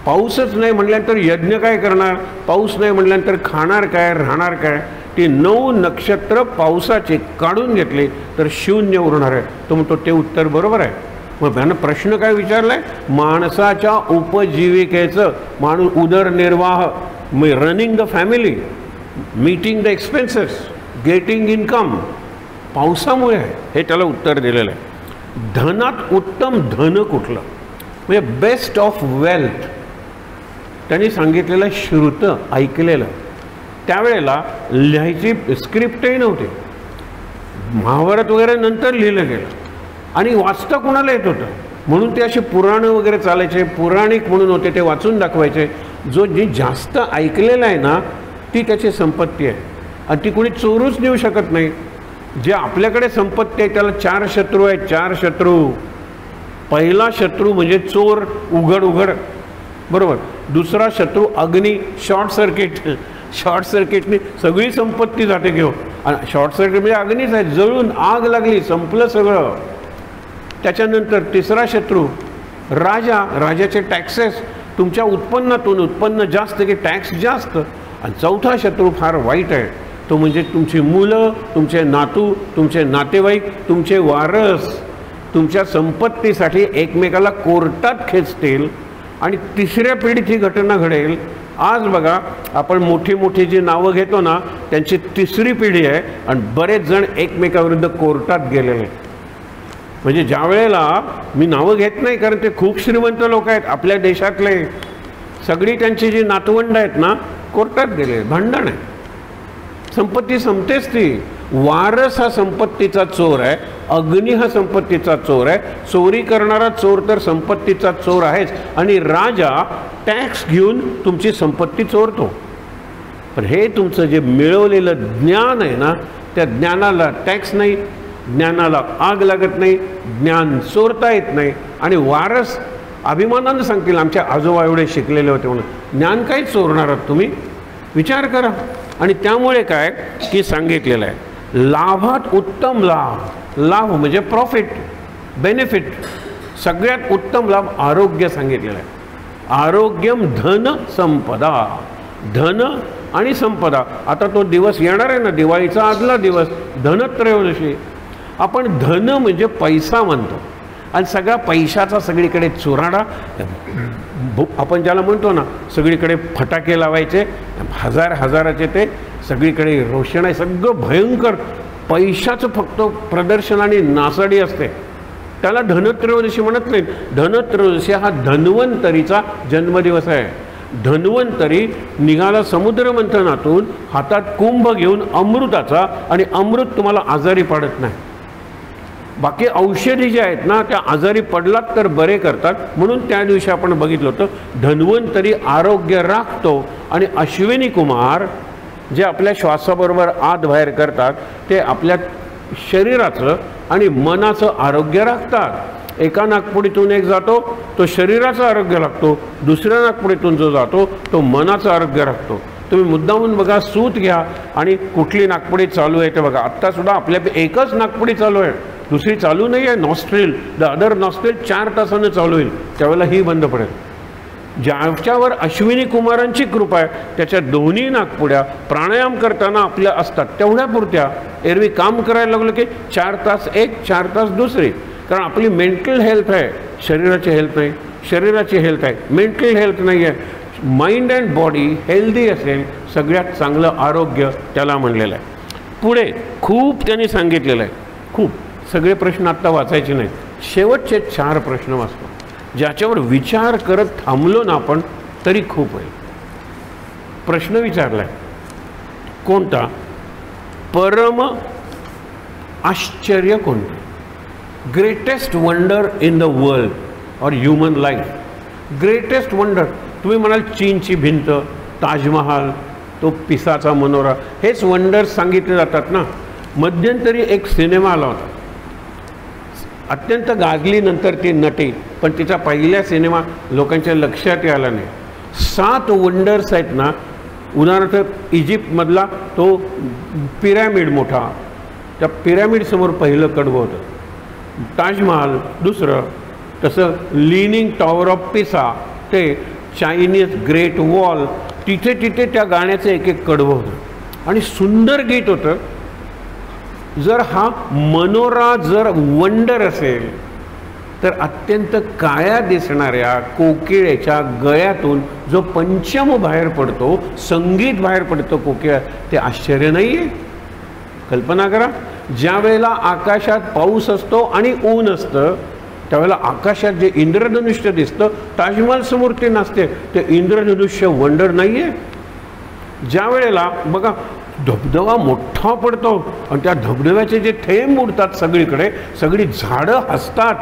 पाऊसच नाही म्हटल्यानंतर यज्ञ काय करणार? पाऊस नाही म्हटल्यानंतर खाणार काय, राहणार काय? ती 9 नक्षत्र पावसाचे काढून घेतले तर 0 उरणार आहे. तो म्हणतो ते उत्तर बरोबर आहे. मग त्यानं प्रश्न काय विचारलाय, माणसाच्या उपजीविकेचं, माणूस उदरनिर्वाह, running the family, meeting the expenses, getting income, पावसामुळे आहे, हे त्याला उत्तर दिलेलं आहे. धनात उत्तम धन कुठलं, म्हणजे बेस्ट ऑफ वेल्थ त्यांनी सांगितलेलं श्रुत, ऐकलेलं. त्यावेळेला लिहायची स्क्रिप्टही नव्हती, महाभारत वगैरे नंतर लिहिलं गेलं आणि वाचता कोणाला येत होतं, म्हणून ते असे पुराणं वगैरे चालायचे, पुराणिक म्हणून होते, ते वाचून दाखवायचे. जी जास्त ऐकलेलं आहे ना ती त्याची संपत्ती आहे आणि ती कोणी चोरूच नेऊ शकत नाही. जे आपल्याकडे संपत्ती आहे त्याला 4 शत्रू आहेत, 4 शत्रू. पहिला शत्रू म्हणजे चोर, उघड उघड, बरोबर. दुसरा शत्रू अग्नी, शॉर्ट सर्किट, शॉर्ट सर्किटने सगळी संपत्ती जाते घेऊन. आणि शॉर्ट सर्किट म्हणजे अग्नीच आहे, जळून आग लागली, संपलं सगळं. त्याच्यानंतर तिसरा शत्रू राजा, राजाचे टॅक्सेस, तुमच्या उत्पन्नातून उत्पन्न जास्त की टॅक्स जास्त. आणि चौथा शत्रू फार वाईट आहे, तो म्हणजे तुमची मुलं, तुमचे नातू, तुमचे नातेवाईक, तुमचे वारस तुमच्या संपत्तीसाठी एकमेकाला कोर्टात खेचतील. आणि तिसऱ्या पिढीत ही घटना घडेल. आज बघा आपण मोठी मोठी जी नावं घेतो ना त्यांची तिसरी पिढी आहे आणि बरेच जण एकमेकाविरुद्ध कोर्टात गेलेले. म्हणजे ज्या वेळेला मी नावं घेत नाही कारण ते खूप श्रीमंत लोक आहेत आपल्या देशातले, सगळी त्यांची जी नातवंड आहेत ना कोर्टात गेले, भांडण आहे, संपत्ती संपतेच ती. वारस हा संपत्तीचा चोर आहे, अग्नी हा संपत्तीचा चोर आहे, चोरी करणारा चोर तर संपत्तीचा चोर आहेच. आणि राजा टॅक्स घेऊन तुमची संपत्ती चोरतो. पण हे तुमचं जे मिळवलेलं ज्ञान आहे ना त्या ज्ञानाला टॅक्स नाही, ज्ञानाला आग लागत नाही, ज्ञान चोरता येत नाही. आणि वारस अभिमानानं सांगतील आमच्या आजोबा एवढे शिकलेले होते म्हणून. ज्ञान काय चोरणार आहात तुम्ही, विचार करा. आणि त्यामुळे काय की सांगितलेलं आहे लाभात उत्तम लाभ. लाभ म्हणजे प्रॉफिट, बेनिफिट. सगळ्यात उत्तम लाभ आरोग्य सांगितलेलं आहे. आरोग्यम धन संपदा, धन आणि संपदा. आता तो दिवस येणार आहे ना दिवाळीचा आदला दिवस, धनत्रयोदशी. आपण धन म्हणजे पैसा म्हणतो आणि सगळा पैशाचा सगळीकडे चुराडा, आपण ज्याला म्हणतो ना सगळीकडे फटाके लावायचे, हजाराचे, ते सगळीकडे रोषणाई, सगळं भयंकर पैशाचं फक्त प्रदर्शन आणि नासाडी असते. त्याला धनत्रयोदशी म्हणत नाही. धनत्रयोदशी हा धन्वंतरीचा जन्मदिवस आहे. धन्वंतरी निघाला समुद्र मंथनातून हातात कुंभ घेऊन अमृताचा, आणि अमृत तुम्हाला आजारी पाडत नाही. बाकी औषधी जे आहेत ना त्या आजारी पडलात तर बरे करतात. म्हणून त्या दिवशी आपण बघितलं होतं धन्वंतरी आरोग्य राखतो. आणि अश्विनी कुमार जे आपल्या श्वासाबरोबर आत बाहेर करतात ते आपल्या शरीराचं आणि मनाचं आरोग्य राखतात. एका नाकपुडीतून एक जातो तो शरीराचं आरोग्य राखतो, दुसऱ्या नाकपुडीतून जो जातो तो मनाचं आरोग्य राखतो. तुम्ही मुद्दामून बघा, सूत घ्या आणि कुठली नाकपुडी चालू आहे ते बघा. आत्तासुद्धा आपल्या एकच नाकपुडी चालू आहे, दुसरी चालू नाही आहे. नॉस्ट्रिल, द अदर नॉस्ट्रिल 4 तासानं चालू होईल, त्यावेळेला ही बंद पडेल. ज्याच्यावर अश्विनी कुमारांची कृपा आहे त्याच्या दोन्ही नाकपुड्या प्राणायाम करताना आपल्या असतात तेवढ्या पुरत्या. एरवी काम करायला लागलं की 4 तास एक, 4 तास दुसरी. कारण आपली मेंटल हेल्थ आहे, शरीराची हेल्थ नाही. शरीराची हेल्थ आहे, मेंटल हेल्थ नाही आहे. माइंड अँड बॉडी हेल्दी असेल सगळ्यात चांगलं आरोग्य त्याला म्हणलेलं आहे. पुढे खूप त्यांनी सांगितलेलं आहे, खूप. सगळे प्रश्न आत्ता वाचायचे नाहीत, शेवटचे 4 प्रश्न वाचतो ज्याच्यावर विचार करत थांबलो ना आपण तरी खूप होईल. प्रश्न विचारलाय कोणता, परम आश्चर्य कोणतं, greatest wonder in the world और ह्युमन लाईफ. ग्रेटेस्ट वंडर तुम्ही म्हणाल चीनची भिंत, ताजमहाल, तो पिसाचा मनोरा, हेच वंडर्स सांगितले जातात ना. मध्यंतरी एक सिनेमा आला होता, अत्यंत गाजली नंतर ती नटी, पण तिचा पहिला सिनेमा लोकांच्या लक्षात आला नाही. 7 वंडर्स आहेत ना. उदाहरणार्थ इजिप्तमधला तो पिरॅमिड मोठा, त्या पिरॅमिडसमोर पहिलं कडवं होतं. ताजमहाल दुसरं, तसं लिनिंग टॉवर ऑफ पिसा, ते चायनीज ग्रेट वॉल, तिथे तिथे त्या गाण्याचं एक एक कडवं होतं आणि सुंदर गीत होतं. जर हा मनोरा जर वंडर असेल तर अत्यंत काळ्या दिसणाऱ्या कोकिळेच्या गळ्यातून जो पंचम बाहेर पडतो, संगीत बाहेर पडतं कोकिळा, ते आश्चर्य नाही आहे? कल्पना करा, ज्या वेळेला आकाशात पाऊस असतो आणि ऊन असतं त्यावेळेला आकाशात जे इंद्रधनुष्य दिसतं, ताजमहल समोर ते नसते, ते इंद्रधनुष्य वंडर नाही आहे? ज्या वेळेला बघा धबधबा मोठा पडतो आणि त्या धबधब्याचे जे थेंब उडतात सगळीकडे, सगळी झाडं हसतात,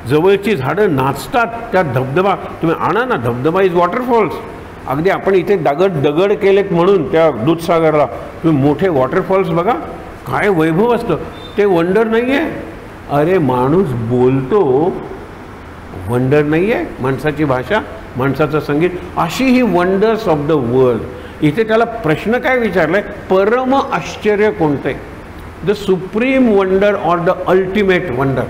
जवळची झाडं नाचतात, त्या धबधबा तुम्ही आणा ना, धबधबा इज वॉटरफॉल्स. अगदी आपण इथे दगड केलेत म्हणून त्या दूधसागरला तुम्ही मोठे वॉटरफॉल्स बघा, काय वैभव असतं, ते वंडर नाही आहे? अरे माणूस बोलतो, वंडर नाही आहे? माणसाची भाषा, माणसाचं संगीत, अशी ही वंडर्स ऑफ द वर्ल्ड. इथे त्याला प्रश्न काय विचारलाय, परम आश्चर्य कोणते? The supreme wonder or the ultimate wonder,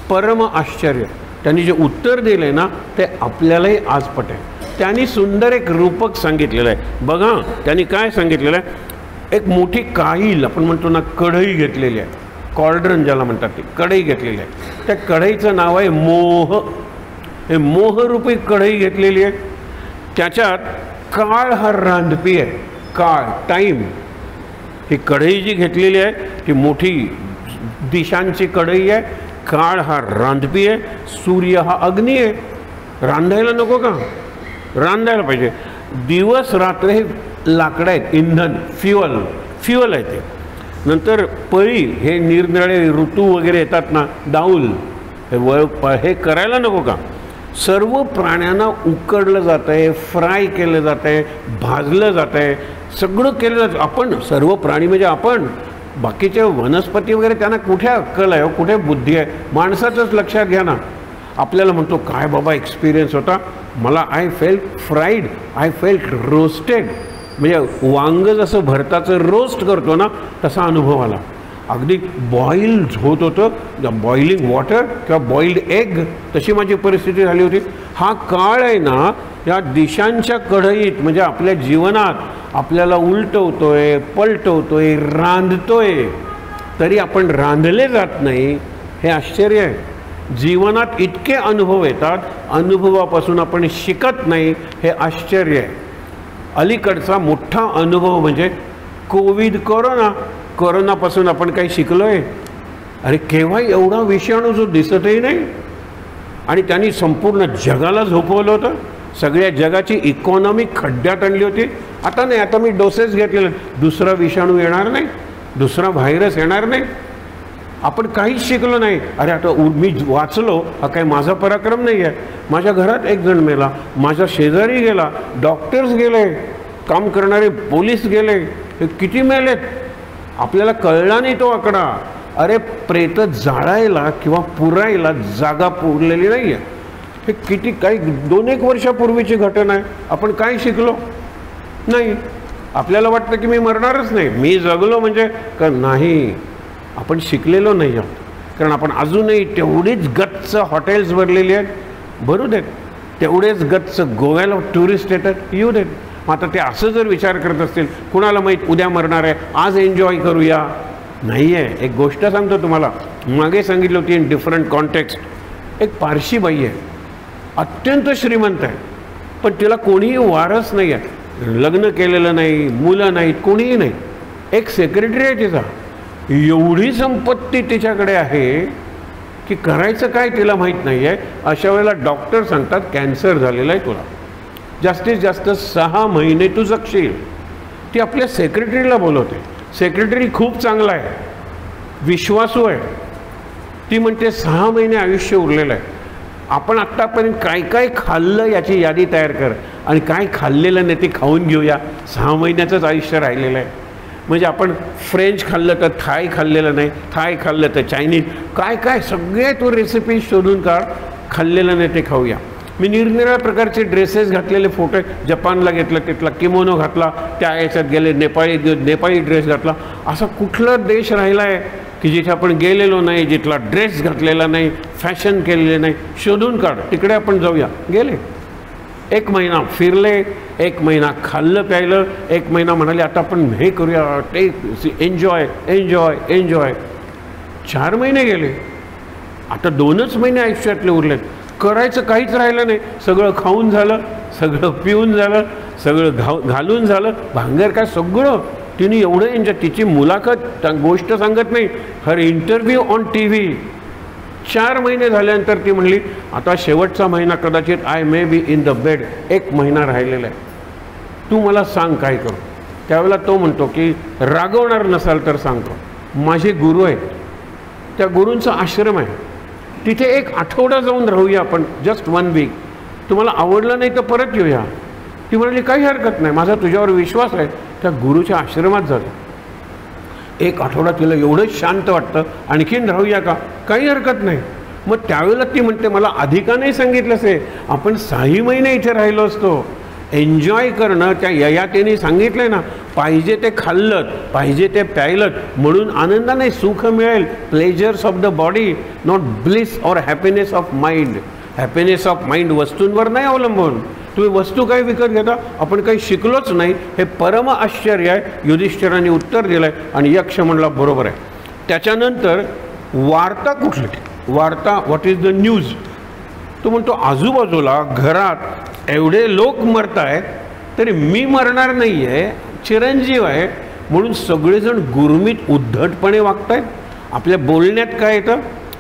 परम आश्चर्य. त्यांनी जे उत्तर दिले ना ते आपल्यालाही आज पटेल. त्यांनी सुंदर एक रूपक सांगितलेलं आहे बघा. त्यांनी काय सांगितलेलं आहे, एक मोठी काहील, आपण म्हणतो ना कढई घेतलेली आहे, कॉर्डरन ज्याला म्हणतात, ती कढई घेतलेली आहे. त्या कढईचं नाव आहे मोह. हे मोहरूपी कढई घेतलेली आहे, त्याच्यात काळ हा रांधपी आहे, काळ, टाईम. ही कढई जी घेतलेली आहे ती मोठी दिशांची कढई आहे, काळ हा रांधपी आहे, सूर्य हा अग्नी आहे. रांधायला नको का? रांधायला पाहिजे. दिवस रात्र हे लाकडं आहेत, इंधन, फ्युअल आहे ते. नंतर पळी, हे निरनिराळे ऋतू वगैरे येतात ना, डाऊल, हे करायला नको का? सर्व प्राण्यांना उकडलं जातं आहे, फ्राय केलं जातं आहे, भाजलं जातं आहे, सगळं केलं जातं. आपण सर्व प्राणी म्हणजे आपण, बाकीचे वनस्पती वगैरे त्यांना कुठे अक्कल आहे, कुठे बुद्धी आहे? माणसाचंच लक्षात घ्या ना. आपल्याला म्हणतो काय बाबा एक्सपिरियन्स होता मला, I felt fried, I felt roasted. म्हणजे वांग जसं भरताचं रोस्ट करतो ना तसा अनुभव आला. अगदी बॉईल होत होतं, बॉइलिंग वॉटर किंवा बॉइल्ड एग, तशी माझी परिस्थिती झाली होती. हा काळ आहे ना, या दिशांच्या कढईत म्हणजे आपल्या जीवनात आपल्याला उलटवतोय, पलटवतोय, रांधतोय, तरी आपण रांधले जात नाही. हे आश्चर्य आहे. जीवनात इतके अनुभव येतात, अनुभवापासून आपण शिकत नाही, हे आश्चर्य आहे. अलीकडचा मोठा अनुभव म्हणजे कोरोनापासून आपण काही शिकलोय? अरे केव्हा एवढा विषाणू जो दिसतही नाही आणि त्यांनी संपूर्ण जगाला झोपवलं होतं, सगळ्या जगाची इकॉनॉमी खड्ड्यात आणली होती. आता नाही, आता मी डोसेस घेतलेले, दुसरा विषाणू येणार नाही, दुसरा व्हायरस येणार नाही. आपण काहीच शिकलो नाही. अरे आता मी वाचलो, हा काही माझा पराक्रम नाही आहे. माझ्या घरात एक जण मेला, माझ्या शेजारी गेला, डॉक्टर्स गेले, काम करणारे पोलीस गेले, हे किती मेलेत आपल्याला कळला नाही तो आकडा. अरे प्रेत जाळायला किंवा पुरायला जागा पुरलेली नाही आहे. हे किती, काही 2-1 वर्षापूर्वीची घटना आहे. आपण काय शिकलो नाही. आपल्याला वाटतं की मी मरणारच नाही, मी जगलो म्हणजे का नाही. आपण शिकलेलो नाही आहोत, कारण आपण अजूनही तेवढीच गच्च हॉटेल्स भरलेली आहेत, भरू देत. तेवढेच गच्च गोव्याला टुरिस्ट येतात, येऊ देत. मग आता ते असं जर विचार करत असतील, कुणाला माहीत उद्या मरणार आहे, आज एन्जॉय करूया. नाही आहे. एक गोष्ट सांगतो तुम्हाला, मागे सांगितली होती इन डिफरंट कॉन्टेक्स्ट. एक पारशी बाई आहे, अत्यंत श्रीमंत आहे, पण तिला कोणीही वारस नाही आहे, लग्न केलेलं नाही, मुलं नाहीत, कोणीही नाही. एक सेक्रेटरी आहे तिचा, एवढी संपत्ती तिच्याकडे आहे की करायचं काय तिला माहीत नाही आहे. अशा वेळेला डॉक्टर सांगतात कॅन्सर झालेला आहे तुला, जास्तीत जास्त 6 महिने तू जगशील. ती आपल्या सेक्रेटरीला बोलवते. सेक्रेटरी खूप चांगला आहे, विश्वासू आहे. ती म्हणते 6 महिने आयुष्य उरलेलं आहे, आपण आत्तापर्यंत काय काय खाल्लं याची यादी तयार कर आणि काय खाल्लेलं नाही ते खाऊन घेऊया. 6 महिन्याचंच आयुष्य राहिलेलं आहे. म्हणजे आपण फ्रेंच खाल्लं तर थाय खाल्लेलं नाही, थाय खाल्लं तर चायनीज, काय काय सगळे तो रेसिपी शोधून काढ, खाल्लेलं नाही ते खाऊया. मी निरनिराळ्या प्रकारचे ड्रेसेस घातलेले फोटो, जपानला घेतलं, तिथला किमोनो घातला, त्या याच्यात गेले, नेपाळी ड्रेस घातला. असा कुठला देश राहिला आहे की जिथे आपण गेलेलो नाही, जिथला ड्रेस घातलेला नाही, फॅशन केलेले नाही, शोधून काढ, तिकडे आपण जाऊया. गेले, 1 महिना फिरले, 1 महिना खाल्लं प्यायलं, 1 महिना म्हणाले आता आपण हे करूया, ते एन्जॉय एन्जॉय एन्जॉय. 4 महिने गेले, आता 2च महिने आयुष्यातले उरलेत, करायचं काहीच राहिलं नाही. सगळं खाऊन झालं, सगळं पिऊन झालं, सगळं घालून झालं, भांगर काय सगळं तिने एवढं एन्जॉय. तिची मुलाखत गोष्ट सांगत नाही, हर इंटरव्ह्यू ऑन TV. 4 महिने झाल्यानंतर ती म्हणली आता शेवटचा महिना कदाचित I may be in the bed. 1 महिना राहिलेला आहे, तू मला सांग काय करू. त्यावेळेला तो म्हणतो की रागवणार नसाल तर सांगतो, माझे गुरु आहेत, त्या गुरूंचा आश्रम आहे, तिथे 1 आठवडा जाऊन राहूया आपण, जस्ट 1 वीक. तुम्हाला आवडलं नाही तर परत येऊया. ती म्हणाली काही हरकत नाही, माझा तुझ्यावर विश्वास आहे. त्या गुरुच्या आश्रमात झालं. 1 आठवडा तिला एवढंच शांत वाटतं, आणखीन राहूया का, काही हरकत नाही. मग त्यावेळेला ती म्हणते मला आधी का नाही सांगितलंच आहे, आपण 6 महिने इथे राहिलो असतो. एन्जॉय करणं, त्या ययातीने सांगितलंय ना, पाहिजे ते खाल्लं, पाहिजे ते प्यायलं, म्हणून आनंदाने सुख मिळेल. Pleasures of the body, not bliss or happiness of mind. Happiness of mind वस्तूंवर नाही अवलंबून. तुम्ही वस्तू काही विकत घेता, आपण काही शिकलोच नाही, हे परम आश्चर्य आहे. युधिष्ठिराने उत्तर दिलं आहे आणि यक्ष म्हणला बरोबर आहे. त्याच्यानंतर वार्ता कुठली, वार्ता, व्हॉट इज द न्यूज. तो म्हणतो आजूबाजूला घरात एवढे लोक मरत आहेत तरी मी मरणार नाही आहे, चिरंजीव आहे म्हणून सगळेजण गुरमीत उद्धटपणे वागतायत. आपल्या बोलण्यात काय येतं,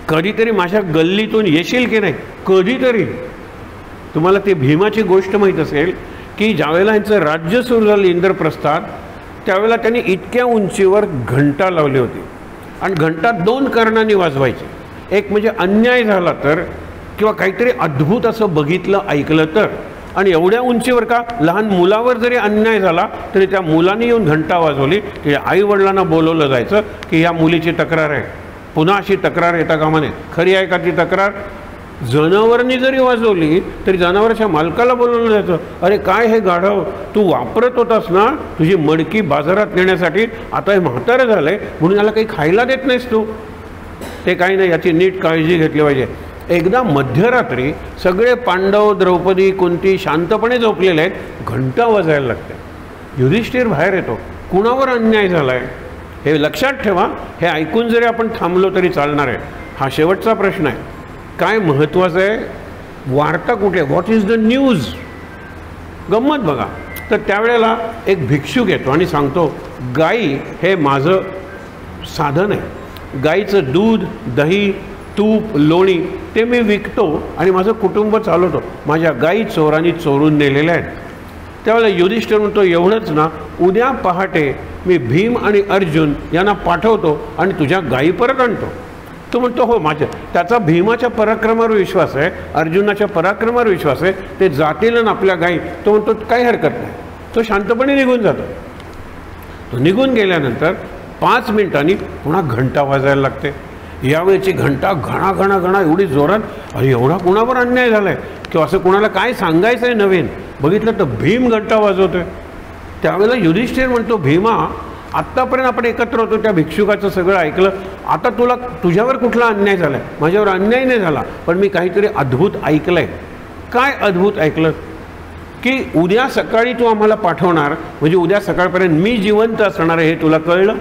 कधीतरी माझ्या गल्लीतून येशील की नाही, कधीतरी. तुम्हाला ती भीमाची गोष्ट माहीत असेल की ज्यावेळेला यांचं राज्य सुरू झालं इंद्रप्रस्थात, त्यावेळेला त्यांनी इतक्या उंचीवर घंटा लावली होती आणि घंटा 2 कारणांनी वाजवायची. एक म्हणजे अन्याय झाला तर, किंवा काहीतरी अद्भुत असं बघितलं ऐकलं तर. आणि एवढ्या उंचीवर का, लहान मुलावर जरी अन्याय झाला तरी त्या मुलाने येऊन घंटा वाजवली की आईवडिलांना बोलवलं जायचं की ह्या मुलीची तक्रार आहे, पुन्हा अशी तक्रार येता कामा नये. खरी आहे का ती तक्रार. जनावरांनी जरी वाजवली तरी जनावराच्या मालकाला बोलवलं जायचं, अरे काय हे गाढव, तू वापरत होतास ना तुझी मडकी बाजारात नेण्यासाठी, आता हे म्हातारं झालं आहे म्हणून याला काही खायला देत नाहीस तू. ते काही नाही, याची नीट काळजी घेतली पाहिजे. एकदा मध्यरात्री सगळे पांडव, द्रौपदी, कुंती शांतपणे झोपलेले आहेत, घंटा वाजायला लागते. युधिष्ठिर बाहेर येतो, कुणावर अन्याय झाला आहे हे लक्षात ठेवा. हे ऐकून जरी आपण थांबलो तरी चालणार आहे. हा शेवटचा प्रश्न आहे, काय महत्त्वाचं आहे, वार्ता कुठे, व्हॉट इज द न्यूज. गंमत बघा. तर त्यावेळेला एक भिक्षुक येतो आणि सांगतो गाई हे माझं साधन आहे, गाईचं दूध, दही, तूप, लोणी ते मी विकतो आणि माझं कुटुंब चालवतो, माझ्या गाई चोरांनी चोरून नेलेल्या आहेत. त्यावेळेला युधिष्ठिर म्हणतो एवढंच ना, उद्या पहाटे मी भीम आणि अर्जुन यांना पाठवतो आणि तुझ्या गाई परत आणतो. तो म्हणतो हो, माझ्या त्याचा भीमाच्या पराक्रमावर विश्वास आहे, अर्जुनाच्या पराक्रमावर विश्वास आहे, ते जातील आणि आपल्या गाई. तो म्हणतो काही हरकत नाही. तो शांतपणे निघून जातो. तो निघून गेल्यानंतर 5 मिनिटांनी पुन्हा घंटा वाजायला लागते. यावेळेची घंटा घणा घणा घणा एवढी जोरात, अरे एवढा कुणावर अन्याय झाला आहे किंवा असं कुणाला काय सांगायचं आहे नवीन, बघितलं तर भीम घंटा वाजवतोय. त्यावेळेला युधिष्ठिर म्हणतो भीमा, आत्तापर्यंत आपण एकत्र होतो, त्या भिक्षुकाचं सगळं ऐकलं, आता तुझ्यावर कुठला अन्याय झाला आहे, माझ्यावर अन्याय नाही झाला, पण मी काहीतरी अद्भुत ऐकलं आहे. काय अद्भुत ऐकलं की उद्या सकाळी तू आम्हाला पाठवणार, म्हणजे उद्या सकाळपर्यंत मी जिवंत असणार आहे हे तुला कळलं,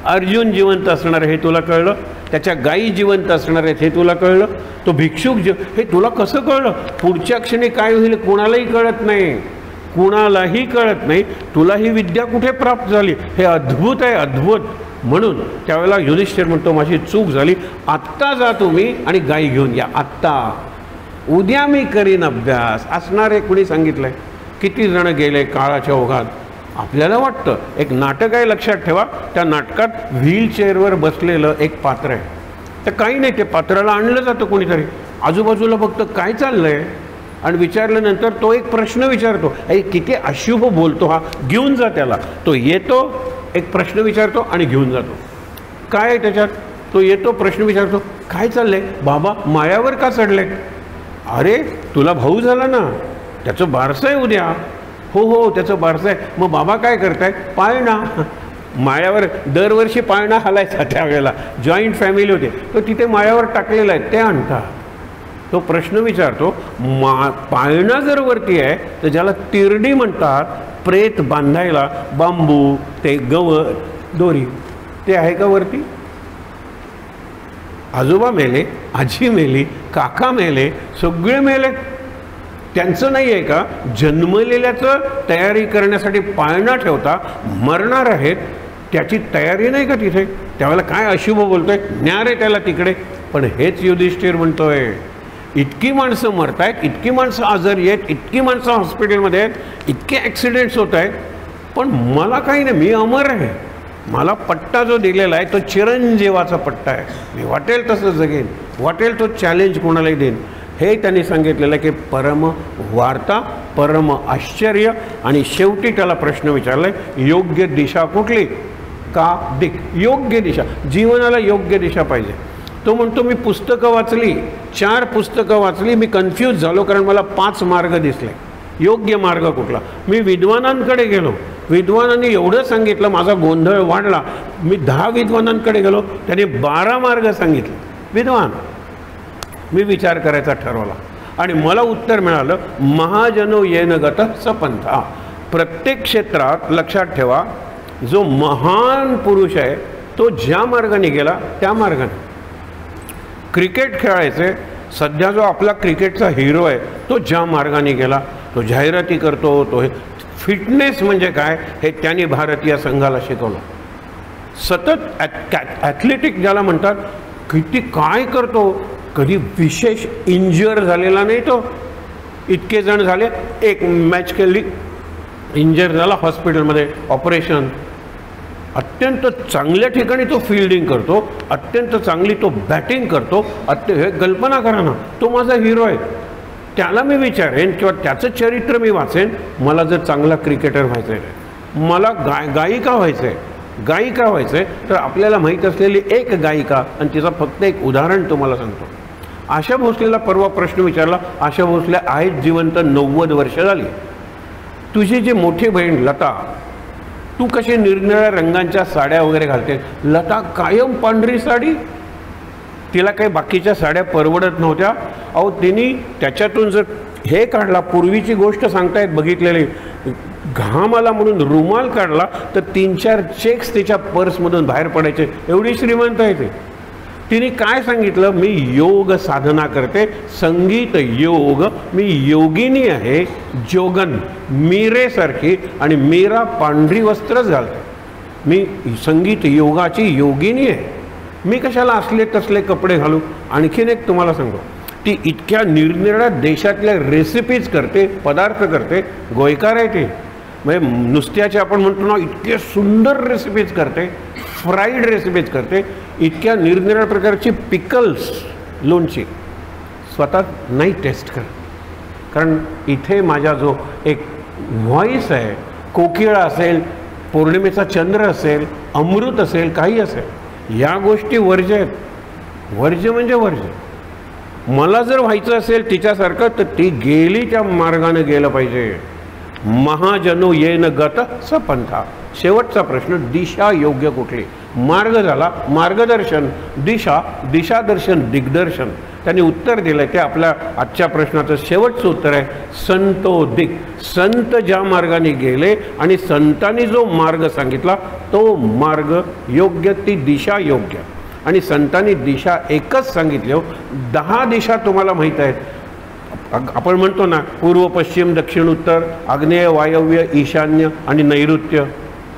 अर्जुन जिवंत असणार आहे हे तुला कळलं, त्याच्या गायी जिवंत असणार आहेत हे तुला कळलं, तो भिक्षुक हे तुला कसं कळलं. पुढच्या क्षणी काय होईल कुणालाही कळत नाही, कुणालाही कळत नाही. तुला ही विद्या कुठे प्राप्त झाली, हे अद्भुत आहे, अद्भुत. म्हणून त्यावेळेला युधिष्ठिर म्हणतो माझी चूक झाली, आत्ता जा तुम्ही आणि गाई घेऊन या आत्ता, उद्या मी करीन अभ्यास. असणारे कुणी सांगितलंय, किती जण गेले काळाच्या ओघात. आपल्याला वाटतं एक नाटक आहे, लक्षात ठेवा, त्या नाटकात व्हीलचेअरवर बसलेलं एक पात्र आहे. तर काही नाही, ते पात्राला आणलं जातं कोणीतरी, आजूबाजूला बघतं काय चाललं आहे आणि विचारल्यानंतर तो एक प्रश्न विचारतो, अरे किती अशुभ बोलतो हा, घेऊन जा त्याला. तो येतो, एक प्रश्न विचारतो आणि घेऊन जातो. काय आहे त्याच्यात, तो येतो, प्रश्न विचारतो, काय चाललंय बाबा, मायावर का चढले. अरे तुला भाऊ झाला ना, त्याचं बारसं आहे उद्या. हो हो त्याचं बारसं आहे. मग बाबा काय करताय, पाळणा. माळ्यावर दरवर्षी पाळणा हलायचा, त्यावेळेला जॉईंट फॅमिली होते, तो तिथे माळ्यावर टाकलेला आहे, ते आणता. तो प्रश्न विचारतो, पाळणा जर वरती आहे तर ज्याला तिरडी म्हणतात, प्रेत बांधायला बांबू, ते गवत, दोरी, ते आहे का वरती. आजोबा मेले, आजी मेली, काका मेले, सगळे मेले. त्यांचं नाही आहे का जन्मलेल्याचं तयारी करण्यासाठी पाळणा ठेवता, मरणार आहेत त्याची तयारी नाही का तिथे? त्यावेळेला काय अशुभ बोलतोय, न्या रे त्याला तिकडे. पण हेच युधिष्ठिर म्हणतोय, इतकी माणसं मरत आहेत, इतकी माणसं आजारी आहेत, इतकी माणसं हॉस्पिटलमध्ये आहेत, इतके ॲक्सिडेंट्स होत आहेत, पण मला काही नाही, मी अमर आहे. मला पट्टा जो दिलेला आहे तो चिरंजीवाचा पट्टा आहे. मी वाटेल तसं जगेन, वाटेल तो चॅलेंज कोणालाही देईन. हे त्यांनी सांगितलेलं आहे की परम वार्ता, परम आश्चर्य. आणि शेवटी त्याला प्रश्न विचारला आहे, योग्य दिशा कुठली? का दिक, योग्य दिशा, जीवनाला योग्य दिशा पाहिजे. तो म्हणतो मी पुस्तकं वाचली, 4 पुस्तकं वाचली, मी कन्फ्यूज झालो कारण मला 5 मार्ग दिसले. योग्य मार्ग कुठला? मी विद्वानांकडे गेलो, विद्वानांनी एवढं सांगितलं, माझा गोंधळ वाढला. मी 10 विद्वानांकडे गेलो, त्यांनी 12 मार्ग सांगितले. विद्वान, मी विचार करायचा ठरवला आणि मला उत्तर मिळालं, महाजनो येन गत सपंथा. प्रत्येक क्षेत्रात लक्षात ठेवा, जो महान पुरुष आहे तो ज्या मार्गाने गेला त्या मार्गाने. क्रिकेट खेळायचे, सध्या जो आपला क्रिकेटचा हिरो आहे तो ज्या मार्गाने गेला, तो जाहिराती करतो, तो फिटनेस म्हणजे काय हे त्यांनी भारतीय संघाला शिकवलं. सतत ॲथलेटिक ज्याला म्हणतात, किती काय करतो, कधी विशेष इंजर झालेला नाही तो. इतके जण झाले, एक मॅच खेळली, इंजर झाला, हॉस्पिटलमध्ये ऑपरेशन. अत्यंत चांगल्या ठिकाणी तो फिल्डिंग करतो, अत्यंत चांगली तो बॅटिंग करतो. हे कल्पना करा ना, तो माझा हिरो आहे. त्याला मी विचारेन किंवा त्याचं चरित्र मी वाचेन, मला जर चांगला क्रिकेटर व्हायचं आहे, मला गायिका व्हायचं आहे, गायिका व्हायचं आहे, तर आपल्याला माहीत असलेली एक गायिका आणि तिचं फक्त एक उदाहरण तुम्हाला सांगतो. आशा भोसलेला परवा प्रश्न विचारला. आशा भोसले आहेत जिवंत, 90 वर्ष झाली. तुझी जी मोठी बहीण लता, तू कशी निरनिराळ्या रंगांच्या साड्या वगैरे घालते? लता कायम पांढरी साडी, तिला काही बाकीच्या साड्या परवडत नव्हत्या. अहो तिने त्याच्यातून जर हे काढला, पूर्वीची गोष्ट सांगतायत बघितलेली, घाम आला म्हणून रुमाल काढला तर 3-4 चेक्स तिच्या पर्समधून बाहेर पडायचे, एवढी श्रीमंत आहे ते. तिने काय सांगितलं, मी योग साधना करते, संगीत योग, मी योगिनी आहे, जोगन, मीरेसारखी. आणि मीरा पांढरी वस्त्रच घालते, मी संगीत योगाची योगिनी आहे. मी कशाला असले तसले कपडे घालू? आणखीन एक तुम्हाला सांगतो, ती इतक्या निरनिराळ्या देशातल्या रेसिपीज करते, पदार्थ करते, गोयकार आहे ते. म्हणजे नुसत्याचे आपण म्हणतो ना, इतके सुंदर रेसिपीज करते, फ्राईड रेसिपीज करते, इतक्या निरनिराळ्या प्रकारची पिकल्स, लोणची स्वतः नाही टेस्ट कर. कारण इथे माझा जो एक व्हॉईस आहे, कोकिळा असेल, पौर्णिमेचा चंद्र असेल, अमृत असेल, काही असेल, या गोष्टी वर्ज्य आहेत. वर्ज्य म्हणजे वर्ज्य. मला जर व्हायचं असेल तिच्यासारखं, तर ती गेली त्या मार्गाने गेलं पाहिजे. महाजनो येन गत सपंथा. शेवटचा प्रश्न, दिशा योग्य कुठली? मार्ग झाला मार्गदर्शन, दिशा दिशादर्शन, दिग्दर्शन. त्यांनी उत्तर दिलं आहे ते आपल्या आजच्या प्रश्नाचं शेवटचं उत्तर आहे, संतो दिक. संत ज्या मार्गाने गेले आणि संतांनी जो मार्ग सांगितला तो मार्ग योग्य, ती दिशा योग्य. आणि संतांनी दिशा एकच सांगितली हो, 10 दिशा तुम्हाला माहीत आहेत. आपण म्हणतो ना, पूर्व पश्चिम दक्षिण उत्तर, आग्नेय वायव्य ईशान्य आणि नैऋत्य.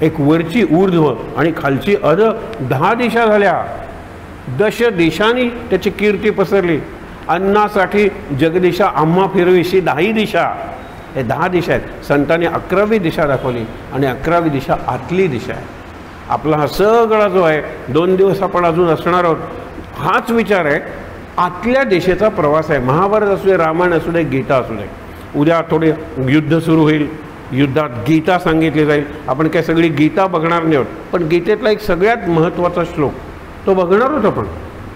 एक वरची ऊर्ध्व आणि खालची अध, 10 दिशा झाल्या. 10 दिशांनी त्याची कीर्ती पसरली. अन्नासाठी जगदिशा आम्हा फिरविशी 10 दिशा. हे 10 दिशा आहेत. संतांनी 11वी दिशा दाखवली आणि 11वी दिशा आतली दिशा आहे. आपला हा सगळा जो आहे, 2 दिवस आपण अजून असणार आहोत, हाच विचार आहे. आतल्या दिशेचा प्रवास आहे. महाभारत असू दे, रामायण असू दे, गीता असू दे. उद्या थोडे युद्ध सुरू होईल, युद्धात गीता सांगितली जाईल. आपण काय सगळी गीता बघणार नाही आहोत, पण गीतेतला एक सगळ्यात महत्त्वाचा श्लोक तो बघणार आहोत आपण.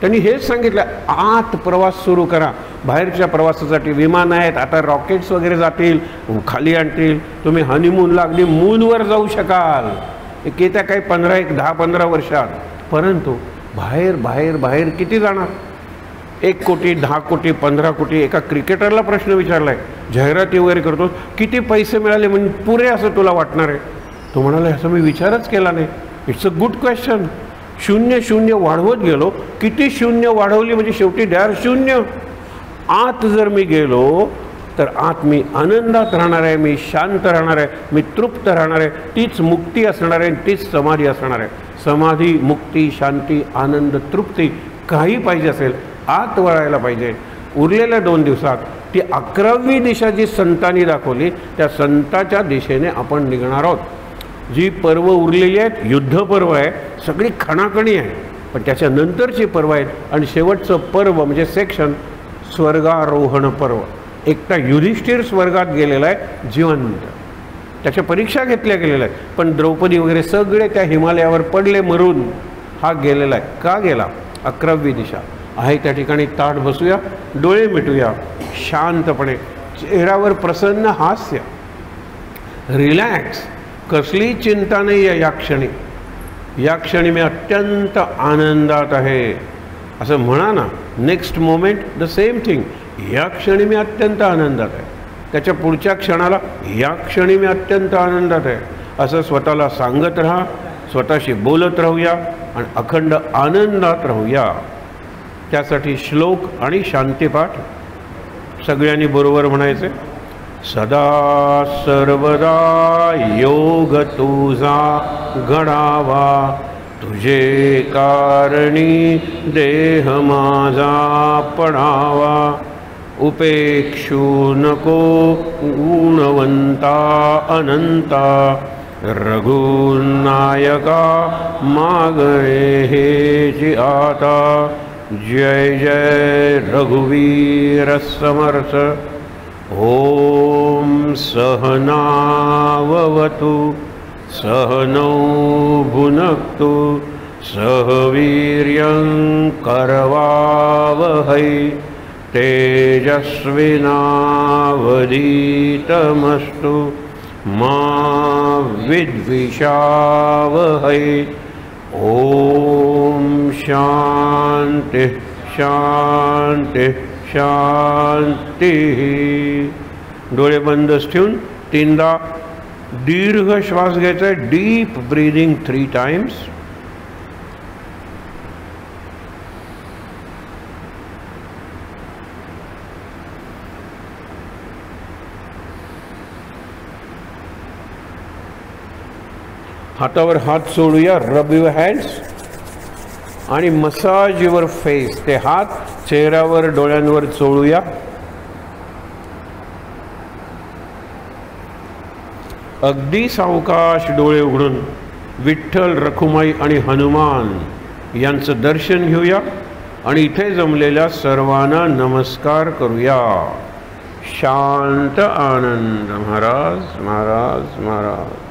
त्यांनी हेच सांगितलं, आत प्रवास सुरू करा. बाहेरच्या प्रवासासाठी विमान आहेत, आता रॉकेट्स वगैरे जातील, खाली आणतील. तुम्ही हनीमूनला अगदी मूनवर जाऊ शकाल, येत्या काही 10-15 वर्षात. परंतु बाहेर बाहेर बाहेर किती जाणार? 1 कोटी, 10 कोटी, 15 कोटी. एका क्रिकेटरला प्रश्न विचारला आहे, जाहिराती वगैरे करतो, किती पैसे मिळाले म्हणजे पुरे असं तुला वाटणार आहे? तो म्हणाला, असं मी विचारच केला नाही. It's a good question. शून्य शून्य वाढवत गेलो. किती शून्य वाढवली म्हणजे शेवटी दॅर शून्य. आत जर मी गेलो तर आत मी आनंदात राहणार आहे, मी शांत राहणार आहे, मी तृप्त राहणार आहे. तीच मुक्ती असणार आहे, तीच समाधी असणार आहे. समाधी, मुक्ती, शांती, आनंद, तृप्ती काही पाहिजे असेल आत वळायला पाहिजे. उरलेल्या 2 दिवसात ती 11वी दिशा जी संतांनी दाखवली त्या संताच्या दिशेने आपण निघणार आहोत. जी पर्व उरलेली आहेत, युद्ध पर्व आहे, सगळी खणाखणी आहे, पण त्याच्यानंतरची पर्व आहेत. आणि शेवटचं पर्व म्हणजे सेक्शन स्वर्गारोहण पर्व. एकटा युधिष्ठिर स्वर्गात गेलेला आहे जिवंत, त्याच्या परीक्षा घेतल्या गेलेल्या आहेत, पण द्रौपदी वगैरे सगळे त्या हिमालयावर पडले मरून. हा गेलेला आहे. का गेला? 11वी दिशा आहे त्या ठिकाणी ताठ बसूया, डोळे मिटूया शांतपणे, चेहऱ्यावर प्रसन्न हास्य, रिलॅक्स, कसली चिंता नाही आहे या क्षणी. या क्षणी मी अत्यंत आनंदात आहे असं म्हणा ना. Next moment the same thing. या क्षणी मी अत्यंत आनंदात आहे. त्याच्या पुढच्या क्षणाला या क्षणी मी अत्यंत आनंदात आहे असं स्वतःला सांगत राहा, स्वतःशी बोलत राहूया आणि अखंड आनंदात राहूया. त्यासाठी श्लोक आणि शांतीपाठ सगळ्यांनी बरोबर म्हणायचे. सदा सर्वदा योग तुझा घडावा, तुझे कारणी देह माझा पडावा. उपेक्षू नको गुणवंता अनंता, रघुनायका मागणे हेची आता. जय जय रघुवीर समर्थ. ओम सहनावतु सहनौ भुनक्तु सह वीर्यं करवावहै. तेजस्विनावधीतमस्तु मा विद्विषावहै. ओम शांति शांति शांती. डोळे बंदच ठेवून 3दा दीर्घ श्वास घ्यायचा आहे. Deep breathing 3 times. हातावर हात सोडूया, रब युअर हँड्स आणि मसाज युअर फेस. ते हात चेहऱ्यावर डोळ्यांवर चोळूया. अगदी सावकाश डोळे उघडून विठ्ठल, रखुमाई आणि हनुमान यांचं दर्शन घेऊया आणि इथे जमलेल्या सर्वांना नमस्कार करूया. शांत आनंद. महाराज महाराज महाराज.